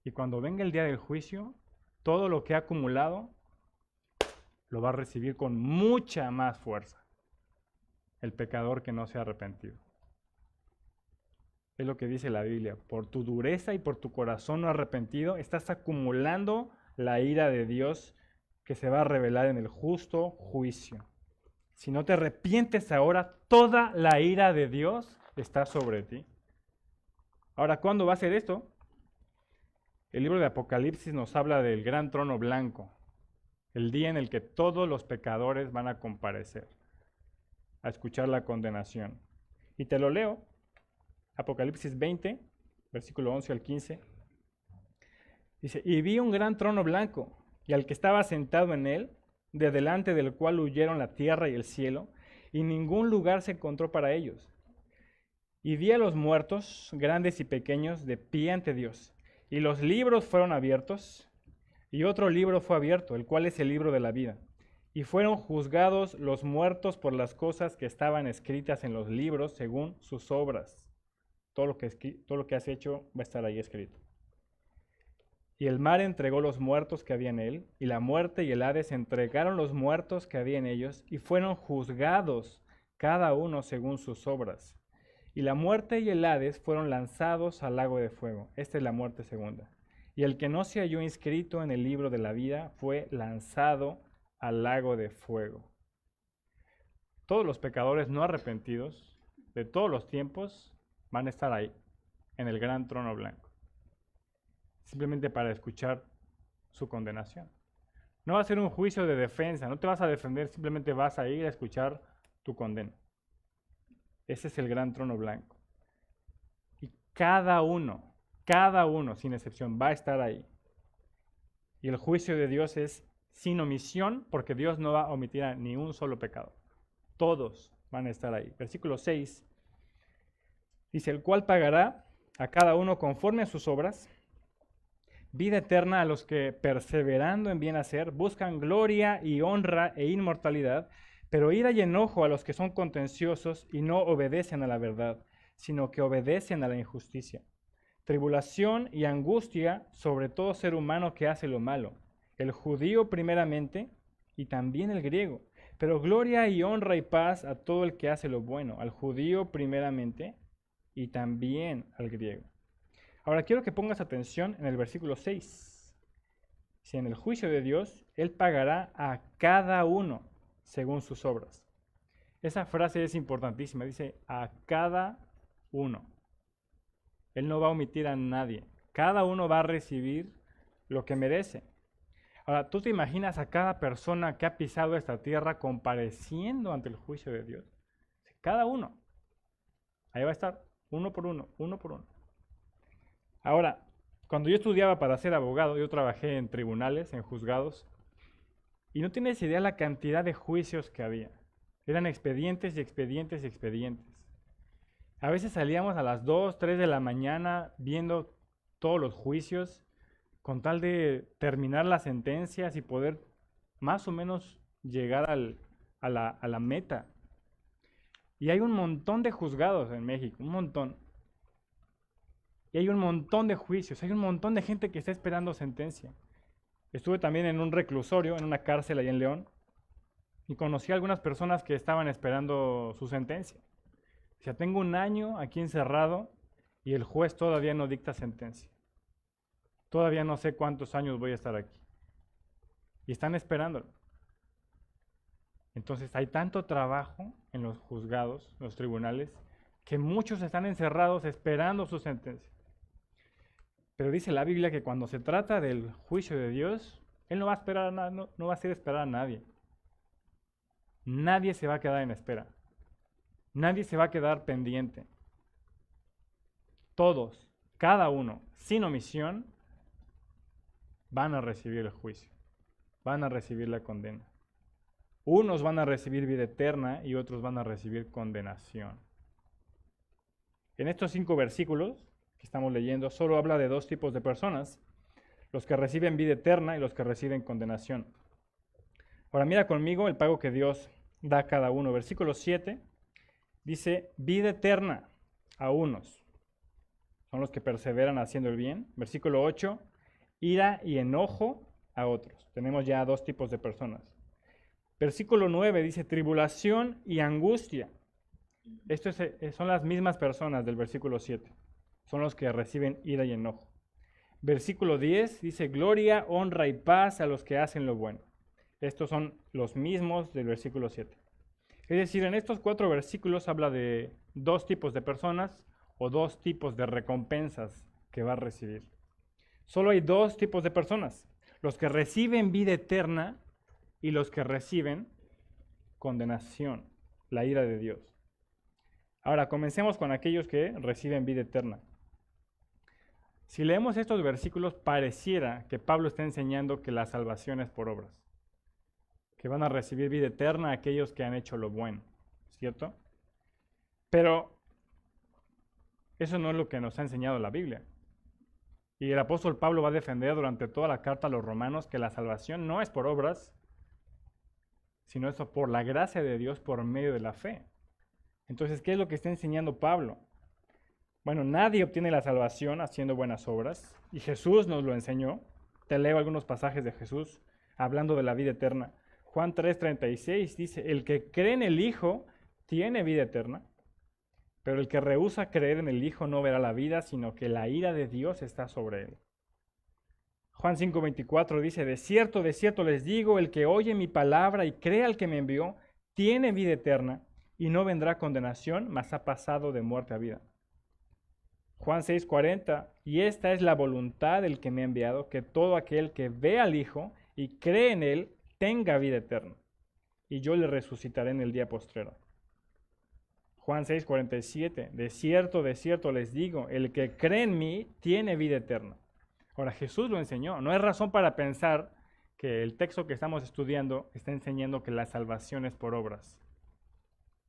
Y cuando venga el día del juicio, todo lo que ha acumulado lo va a recibir con mucha más fuerza el pecador que no se ha arrepentido. Es lo que dice la Biblia. Por tu dureza y por tu corazón no arrepentido, estás acumulando la ira de Dios que se va a revelar en el justo juicio. Si no te arrepientes ahora, toda la ira de Dios está sobre ti. Ahora, ¿cuándo va a ser esto? El libro de Apocalipsis nos habla del gran trono blanco, el día en el que todos los pecadores van a comparecer a escuchar la condenación. Y te lo leo, Apocalipsis 20, versículo 11 al 15. Dice, y vi un gran trono blanco, y al que estaba sentado en él, de delante del cual huyeron la tierra y el cielo, y ningún lugar se encontró para ellos. Y vi a los muertos, grandes y pequeños, de pie ante Dios. Y los libros fueron abiertos, y otro libro fue abierto, el cual es el libro de la vida. Y fueron juzgados los muertos por las cosas que estaban escritas en los libros según sus obras. Todo lo que has hecho va a estar ahí escrito. Y el mar entregó los muertos que había en él, y la muerte y el Hades entregaron los muertos que había en ellos, y fueron juzgados cada uno según sus obras. Y la muerte y el Hades fueron lanzados al lago de fuego. Esta es la muerte segunda. Y el que no se halló inscrito en el libro de la vida fue lanzado al lago de fuego. Todos los pecadores no arrepentidos de todos los tiempos van a estar ahí, en el gran trono blanco, simplemente para escuchar su condenación. No va a ser un juicio de defensa, no te vas a defender, simplemente vas a ir a escuchar tu condena. Ese es el gran trono blanco. Y cada uno, sin excepción, va a estar ahí. Y el juicio de Dios es sin omisión, porque Dios no va a omitir a ni un solo pecado. Todos van a estar ahí. Versículo 6. Dice, el cual pagará a cada uno conforme a sus obras, vida eterna a los que, perseverando en bien hacer, buscan gloria y honra e inmortalidad, pero ira y enojo a los que son contenciosos y no obedecen a la verdad, sino que obedecen a la injusticia. Tribulación y angustia sobre todo ser humano que hace lo malo, el judío primeramente y también el griego, pero gloria y honra y paz a todo el que hace lo bueno, al judío primeramente y también al griego. Ahora quiero que pongas atención en el versículo 6. Si en el juicio de Dios, Él pagará a cada uno según sus obras. Esa frase es importantísima, dice a cada uno. Él no va a omitir a nadie. Cada uno va a recibir lo que merece. Ahora, ¿tú te imaginas a cada persona que ha pisado esta tierra compareciendo ante el juicio de Dios? Cada uno. Ahí va a estar, uno por uno, uno por uno. Ahora, cuando yo estudiaba para ser abogado, yo trabajé en tribunales, en juzgados, y no tienes idea la cantidad de juicios que había. Eran expedientes y expedientes y expedientes. A veces salíamos a las 2, 3 de la mañana viendo todos los juicios con tal de terminar las sentencias y poder más o menos llegar a la meta. Y hay un montón de juzgados en México, un montón. Y hay un montón de juicios, hay un montón de gente que está esperando sentencia. Estuve también en un reclusorio, en una cárcel allá en León, y conocí a algunas personas que estaban esperando su sentencia. O sea, tengo un año aquí encerrado y el juez todavía no dicta sentencia. Todavía no sé cuántos años voy a estar aquí. Y están esperándolo. Entonces hay tanto trabajo en los juzgados, en los tribunales, que muchos están encerrados esperando su sentencia. Pero dice la Biblia que cuando se trata del juicio de Dios, Él no va a esperar a no va a hacer esperar a nadie. Nadie se va a quedar en espera. Nadie se va a quedar pendiente. Todos, cada uno, sin omisión, van a recibir el juicio. Van a recibir la condena. Unos van a recibir vida eterna y otros van a recibir condenación. En estos 5 versículos que estamos leyendo, solo habla de 2 tipos de personas, los que reciben vida eterna y los que reciben condenación. Ahora mira conmigo el pago que Dios da a cada uno. Versículo 7 dice, vida eterna a unos, son los que perseveran haciendo el bien. Versículo 8, ira y enojo a otros. Tenemos ya 2 tipos de personas. Versículo 9 dice, tribulación y angustia. Estos son las mismas personas del versículo 7. Son los que reciben ira y enojo. Versículo 10 dice, gloria, honra y paz a los que hacen lo bueno. Estos son los mismos del versículo 7. Es decir, en estos 4 versículos habla de 2 tipos de personas o 2 tipos de recompensas que va a recibir. Solo hay 2 tipos de personas, los que reciben vida eterna y los que reciben condenación, la ira de Dios. Ahora, comencemos con aquellos que reciben vida eterna. Si leemos estos versículos, pareciera que Pablo está enseñando que la salvación es por obras, que van a recibir vida eterna aquellos que han hecho lo bueno, ¿cierto? Pero eso no es lo que nos ha enseñado la Biblia. Y el apóstol Pablo va a defender durante toda la carta a los romanos que la salvación no es por obras, sino eso por la gracia de Dios por medio de la fe. Entonces, ¿qué es lo que está enseñando Pablo? Bueno, nadie obtiene la salvación haciendo buenas obras, y Jesús nos lo enseñó. Te leo algunos pasajes de Jesús hablando de la vida eterna. Juan 3:36 dice, el que cree en el Hijo tiene vida eterna, pero el que rehúsa creer en el Hijo no verá la vida, sino que la ira de Dios está sobre él. Juan 5:24 dice, de cierto les digo, el que oye mi palabra y cree al que me envió, tiene vida eterna, y no vendrá condenación, mas ha pasado de muerte a vida. Juan 6:40, y esta es la voluntad del que me ha enviado, que todo aquel que ve al Hijo y cree en él, tenga vida eterna, y yo le resucitaré en el día postrero. Juan 6:47, de cierto les digo, el que cree en mí tiene vida eterna. Ahora, Jesús lo enseñó. No hay razón para pensar que el texto que estamos estudiando está enseñando que la salvación es por obras.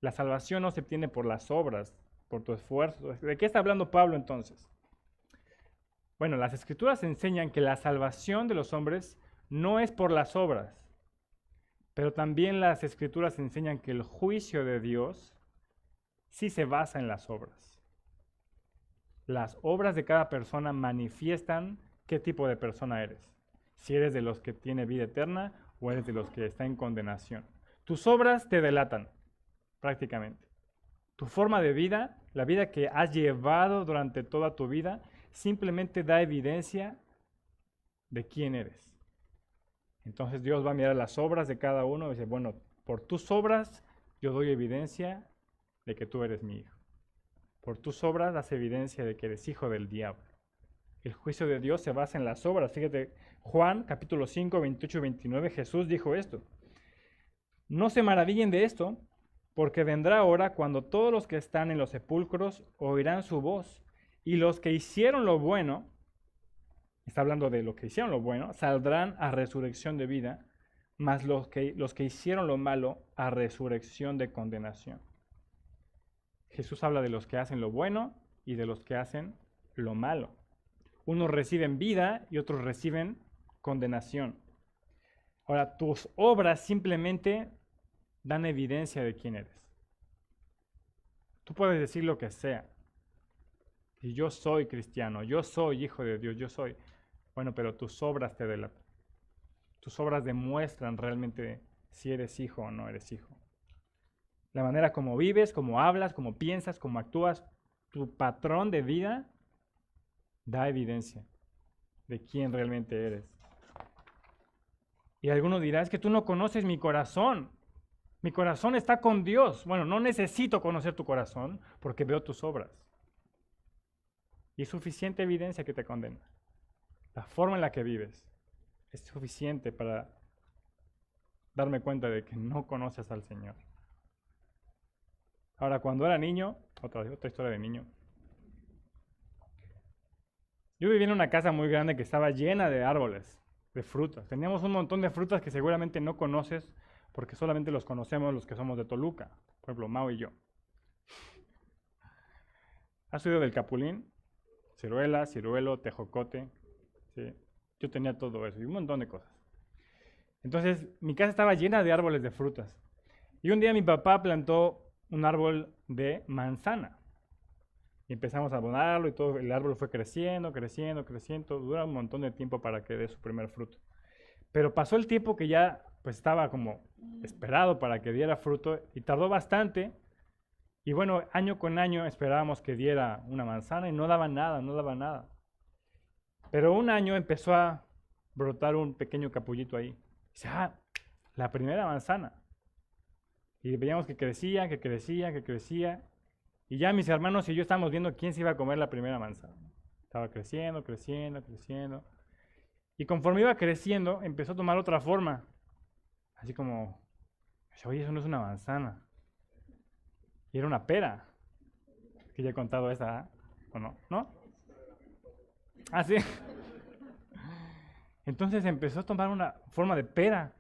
La salvación no se obtiene por las obras, por tu esfuerzo. ¿De qué está hablando Pablo entonces? Bueno, las Escrituras enseñan que la salvación de los hombres no es por las obras, pero también las Escrituras enseñan que el juicio de Dios sí se basa en las obras. Las obras de cada persona manifiestan qué tipo de persona eres. Si eres de los que tiene vida eterna o eres de los que está en condenación. Tus obras te delatan, prácticamente. Tu forma de vida, la vida que has llevado durante toda tu vida, simplemente da evidencia de quién eres. Entonces Dios va a mirar las obras de cada uno y dice, bueno, por tus obras yo doy evidencia de que tú eres mi hijo. Por tus obras das evidencia de que eres hijo del diablo. El juicio de Dios se basa en las obras. Fíjate, Juan capítulo 5, 28 y 29, Jesús dijo esto. No se maravillen de esto, porque vendrá hora cuando todos los que están en los sepulcros oirán su voz, y los que hicieron lo bueno, está hablando de los que hicieron lo bueno, saldrán a resurrección de vida, mas los que hicieron lo malo a resurrección de condenación. Jesús habla de los que hacen lo bueno y de los que hacen lo malo. Unos reciben vida y otros reciben condenación. Ahora, tus obras simplemente dan evidencia de quién eres. Tú puedes decir lo que sea. Y yo soy cristiano, yo soy hijo de Dios, yo soy. Bueno, pero tus obras te delatan. Tus obras demuestran realmente si eres hijo o no eres hijo. La manera como vives, como hablas, como piensas, como actúas, tu patrón de vida da evidencia de quién realmente eres. Y alguno dirá, es que tú no conoces mi corazón. Mi corazón está con Dios. Bueno, no necesito conocer tu corazón porque veo tus obras. Y es suficiente evidencia que te condena. La forma en la que vives es suficiente para darme cuenta de que no conoces al Señor. Ahora, cuando era niño, otra historia de niño. Yo vivía en una casa muy grande que estaba llena de árboles, de frutas. Teníamos un montón de frutas que seguramente no conoces porque solamente los conocemos los que somos de Toluca. Por ejemplo, Mau y yo. ¿Has oído del capulín? Ciruela, ciruelo, tejocote. ¿Sí? Yo tenía todo eso y un montón de cosas. Entonces, mi casa estaba llena de árboles de frutas. Y un día mi papá plantó un árbol de manzana. Y empezamos a abonarlo y todo, el árbol fue creciendo, creciendo, creciendo. Dura un montón de tiempo para que dé su primer fruto. Pero pasó el tiempo que ya pues estaba como esperado para que diera fruto y tardó bastante. Y bueno, año con año esperábamos que diera una manzana y no daba nada, no daba nada. Pero un año empezó a brotar un pequeño capullito ahí. Dice, la primera manzana. Y veíamos que crecía, que crecía, que crecía. Y ya mis hermanos y yo estábamos viendo quién se iba a comer la primera manzana. Estaba creciendo, creciendo, creciendo. Y conforme iba creciendo, empezó a tomar otra forma. Así como, oye, eso no es una manzana. Y era una pera. Es que ya he contado esa, ¿o no? ¿No? Ah, sí. Entonces empezó a tomar una forma de pera.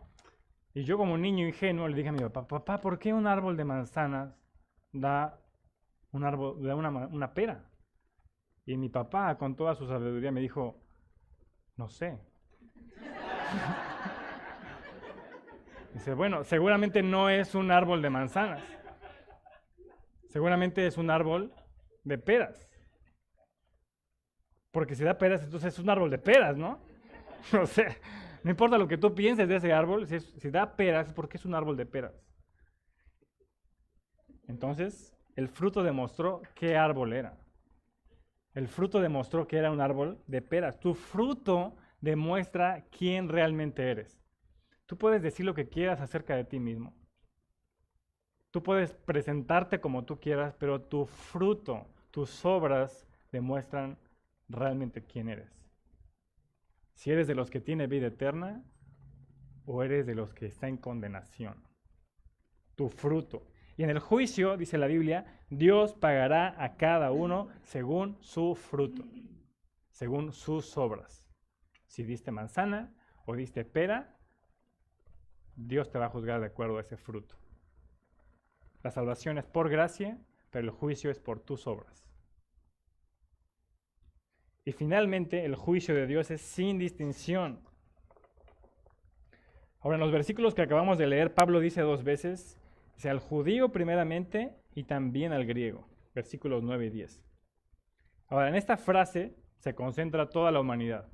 Y yo como niño ingenuo le dije a mi papá, papá, ¿por qué un árbol de manzanas da una pera? Y mi papá, con toda su sabiduría, me dijo, no sé. Dice, bueno, seguramente no es un árbol de manzanas. Seguramente es un árbol de peras. Porque si da peras, entonces es un árbol de peras, ¿no? O sea, no importa lo que tú pienses de ese árbol, si da peras es porque es un árbol de peras. Entonces, el fruto demostró qué árbol era. El fruto demostró que era un árbol de peras. Tu fruto demuestra quién realmente eres. Tú puedes decir lo que quieras acerca de ti mismo. Tú puedes presentarte como tú quieras, pero tu fruto, tus obras demuestran realmente quién eres. Si eres de los que tiene vida eterna o eres de los que está en condenación. Tu fruto. Y en el juicio, dice la Biblia, Dios pagará a cada uno según su fruto, según sus obras. Si diste manzana o diste pera, Dios te va a juzgar de acuerdo a ese fruto. La salvación es por gracia, pero el juicio es por tus obras. Y finalmente, el juicio de Dios es sin distinción. Ahora, en los versículos que acabamos de leer, Pablo dice 2 veces, dice al judío primeramente y también al griego, versículos 9 y 10. Ahora, en esta frase se concentra toda la humanidad.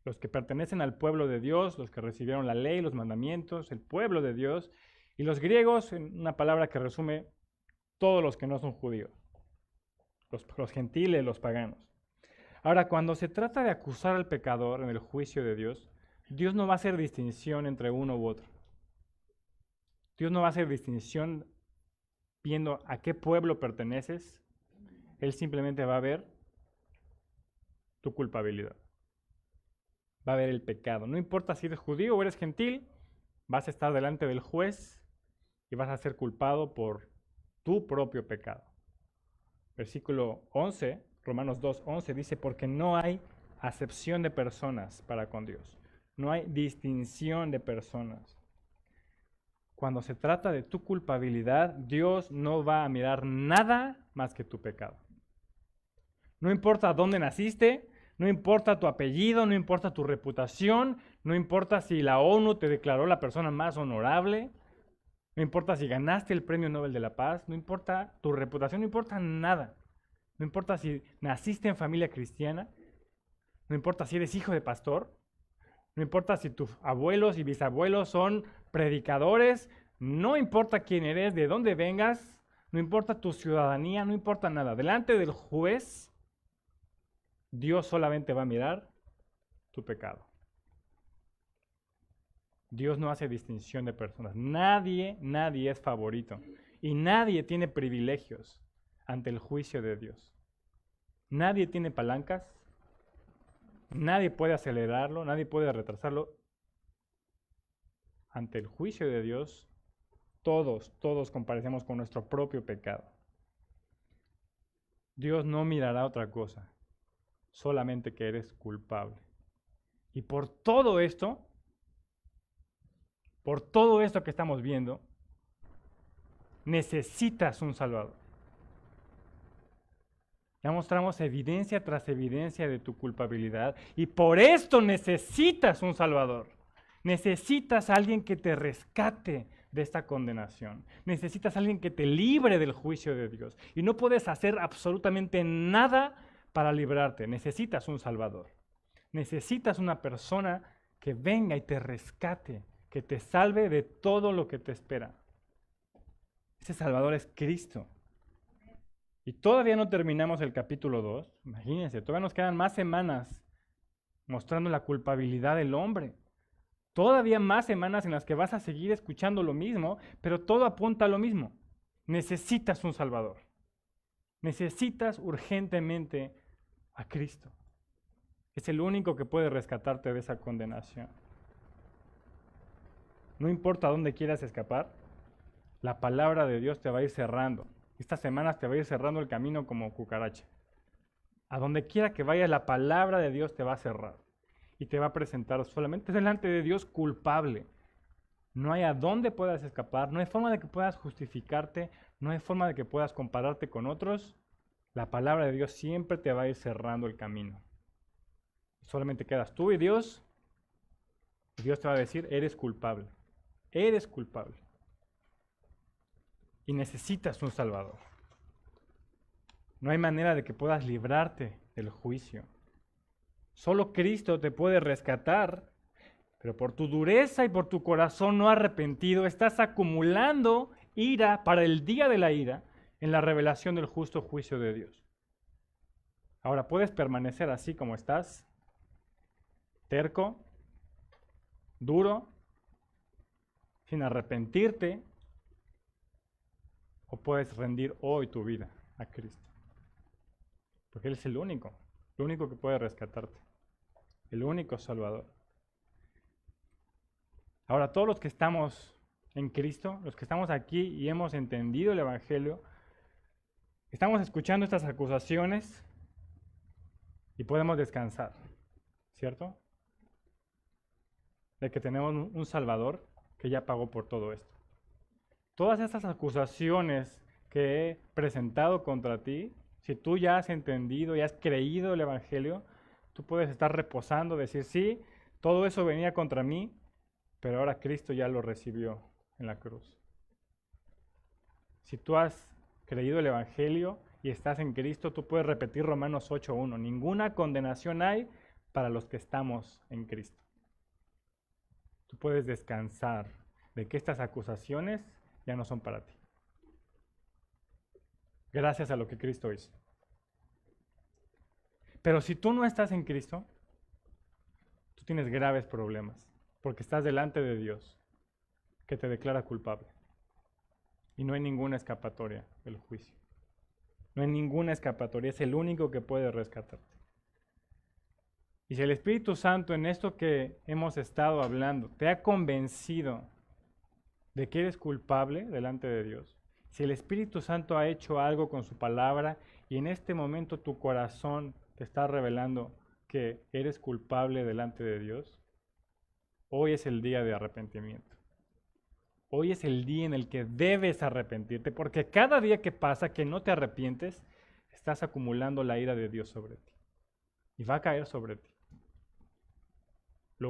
Los que pertenecen al pueblo de Dios, los que recibieron la ley, los mandamientos, el pueblo de Dios, y los griegos, en una palabra que resume todos los que no son judíos, los gentiles, los paganos. Ahora, cuando se trata de acusar al pecador en el juicio de Dios, Dios no va a hacer distinción entre uno u otro. Dios no va a hacer distinción viendo a qué pueblo perteneces. Él simplemente va a ver tu culpabilidad. Va a ver el pecado. No importa si eres judío o eres gentil, vas a estar delante del juez y vas a ser culpado por tu propio pecado. Versículo 11, Romanos 2:11 dice, porque no hay acepción de personas para con Dios. No hay distinción de personas. Cuando se trata de tu culpabilidad, Dios no va a mirar nada más que tu pecado. No importa dónde naciste, no importa tu apellido, no importa tu reputación, no importa si la ONU te declaró la persona más honorable, no importa si ganaste el Premio Nobel de la Paz, no importa tu reputación, no importa nada. No importa si naciste en familia cristiana, no importa si eres hijo de pastor, no importa si tus abuelos y bisabuelos son predicadores, No importa quién eres, de dónde vengas, no importa tu ciudadanía, no importa nada. Delante del juez, Dios solamente va a mirar tu pecado. Dios no hace distinción de personas. Nadie es favorito. Y nadie tiene privilegios ante el juicio de Dios. Nadie tiene palancas. Nadie puede acelerarlo, nadie puede retrasarlo. Ante el juicio de Dios, todos comparecemos con nuestro propio pecado. Dios no mirará otra cosa, solamente que eres culpable. Y por todo esto que estamos viendo, necesitas un Salvador. Ya mostramos evidencia tras evidencia de tu culpabilidad y por esto necesitas un Salvador. Necesitas a alguien que te rescate de esta condenación. Necesitas a alguien que te libre del juicio de Dios. Y no puedes hacer absolutamente nada para librarte. Necesitas un Salvador. Necesitas una persona que venga y te rescate, que te salve de todo lo que te espera. Ese Salvador es Cristo. Y todavía no terminamos el capítulo 2. Imagínense, todavía nos quedan más semanas mostrando la culpabilidad del hombre. Todavía más semanas en las que vas a seguir escuchando lo mismo, pero todo apunta a lo mismo. Necesitas un Salvador. Necesitas urgentemente a Cristo. Es el único que puede rescatarte de esa condenación. No importa a dónde quieras escapar, la palabra de Dios te va a ir cerrando. Estas semanas te va a ir cerrando el camino como cucaracha. A donde quiera que vayas, la palabra de Dios te va a cerrar. Y te va a presentar solamente delante de Dios culpable. No hay a dónde puedas escapar, no hay forma de que puedas justificarte, no hay forma de que puedas compararte con otros. La palabra de Dios siempre te va a ir cerrando el camino. Solamente quedas tú y Dios te va a decir, eres culpable. Eres culpable. Y necesitas un Salvador. No hay manera de que puedas librarte del juicio. Solo Cristo te puede rescatar, pero por tu dureza y por tu corazón no arrepentido, estás acumulando ira para el día de la ira en la revelación del justo juicio de Dios. Ahora, puedes permanecer así como estás, terco, duro, sin arrepentirte, o puedes rendir hoy tu vida a Cristo. Porque Él es el único que puede rescatarte, el único Salvador. Ahora, todos los que estamos en Cristo, los que estamos aquí y hemos entendido el Evangelio, estamos escuchando estas acusaciones y podemos descansar, ¿cierto? De que tenemos un Salvador que ya pagó por todo esto. Todas estas acusaciones que he presentado contra ti, si tú ya has entendido y has creído el Evangelio, tú puedes estar reposando, decir, sí, todo eso venía contra mí, pero ahora Cristo ya lo recibió en la cruz. Si tú has creído el Evangelio y estás en Cristo, tú puedes repetir Romanos 8:1. Ninguna condenación hay para los que estamos en Cristo. Tú puedes descansar de que estas acusaciones ya no son para ti. Gracias a lo que Cristo hizo. Pero si tú no estás en Cristo, tú tienes graves problemas, porque estás delante de Dios, que te declara culpable. Y no hay ninguna escapatoria del juicio. No hay ninguna escapatoria, es el único que puede rescatarte. Y si el Espíritu Santo en esto que hemos estado hablando te ha convencido de que eres culpable delante de Dios, si el Espíritu Santo ha hecho algo con su palabra y en este momento tu corazón te está revelando que eres culpable delante de Dios, hoy es el día de arrepentimiento. Hoy es el día en el que debes arrepentirte, porque cada día que pasa que no te arrepientes, estás acumulando la ira de Dios sobre ti. Y va a caer sobre ti. El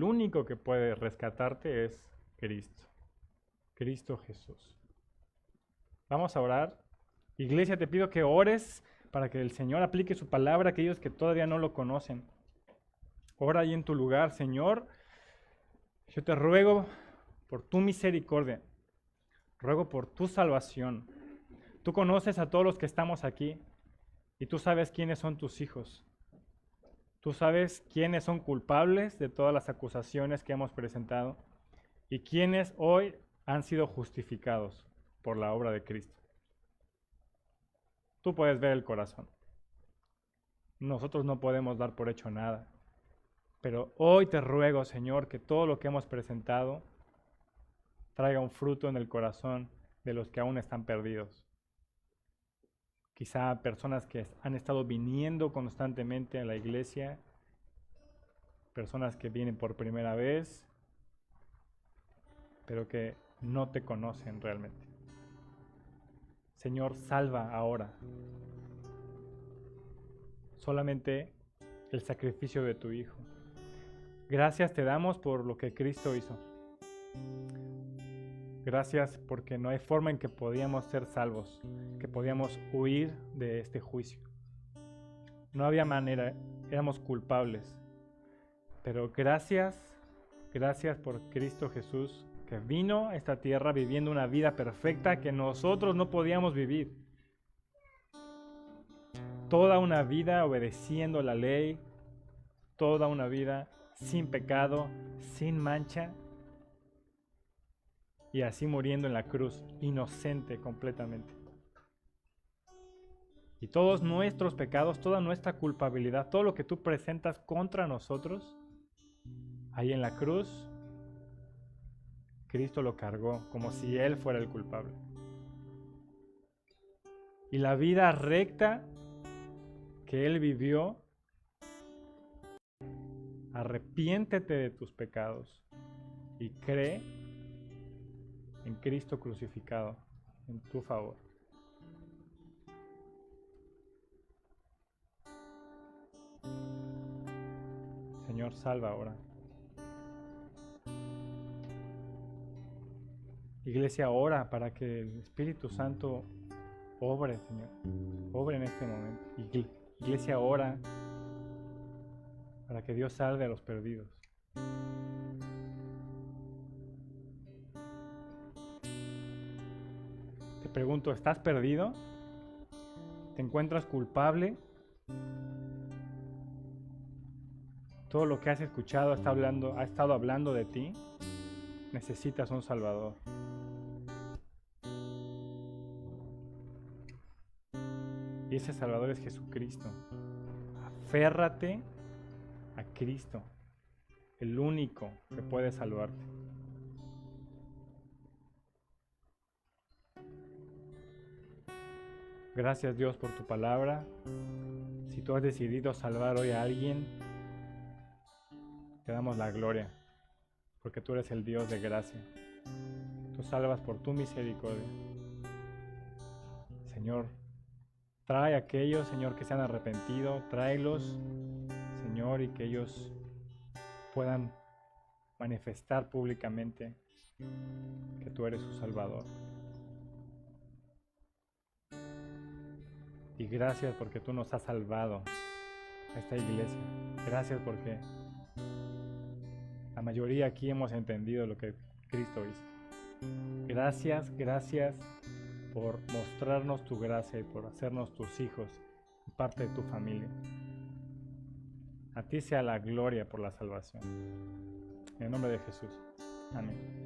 único que puede rescatarte es Cristo. Cristo Jesús. Vamos a orar. Iglesia, te pido que ores para que el Señor aplique su palabra a aquellos que todavía no lo conocen. Ora ahí en tu lugar, Señor. Yo te ruego por tu misericordia. Ruego por tu salvación. Tú conoces a todos los que estamos aquí y tú sabes quiénes son tus hijos. Tú sabes quiénes son culpables de todas las acusaciones que hemos presentado y quiénes hoy han sido justificados por la obra de Cristo. Tú puedes ver el corazón. Nosotros no podemos dar por hecho nada. Pero hoy te ruego, Señor, que todo lo que hemos presentado traiga un fruto en el corazón de los que aún están perdidos. Quizá personas que han estado viniendo constantemente a la iglesia, personas que vienen por primera vez, pero que no te conocen realmente. Señor, salva ahora. Solamente el sacrificio de tu Hijo. Gracias te damos por lo que Cristo hizo. Gracias porque no hay forma en que podíamos ser salvos, que podíamos huir de este juicio. No había manera, éramos culpables. Pero gracias por Cristo Jesús, que vino a esta tierra viviendo una vida perfecta que nosotros no podíamos vivir. Toda una vida obedeciendo la ley, toda una vida sin pecado, sin mancha, y así muriendo en la cruz, inocente completamente. Y todos nuestros pecados, toda nuestra culpabilidad, todo lo que tú presentas contra nosotros, ahí en la cruz, Cristo lo cargó como si Él fuera el culpable. Y la vida recta que Él vivió, arrepiéntete de tus pecados y cree en Cristo crucificado en tu favor. Señor, salva ahora. Iglesia, ora para que el Espíritu Santo obre, Señor. Obre en este momento. Iglesia, ora para que Dios salve a los perdidos. Te pregunto, ¿estás perdido? ¿Te encuentras culpable? Todo lo que has escuchado ha estado hablando de ti. Necesitas un Salvador. Y ese Salvador es Jesucristo. Aférrate a Cristo, el único que puede salvarte. Gracias, Dios, por tu palabra. Si tú has decidido salvar hoy a alguien, te damos la gloria, porque tú eres el Dios de gracia. Tú salvas por tu misericordia. Señor, trae a aquellos, Señor, que se han arrepentido, tráelos, Señor, y que ellos puedan manifestar públicamente que tú eres su Salvador. Y gracias porque tú nos has salvado a esta iglesia. Gracias porque la mayoría aquí hemos entendido lo que Cristo hizo. Gracias por mostrarnos tu gracia y por hacernos tus hijos y parte de tu familia. A ti sea la gloria por la salvación. En el nombre de Jesús. Amén.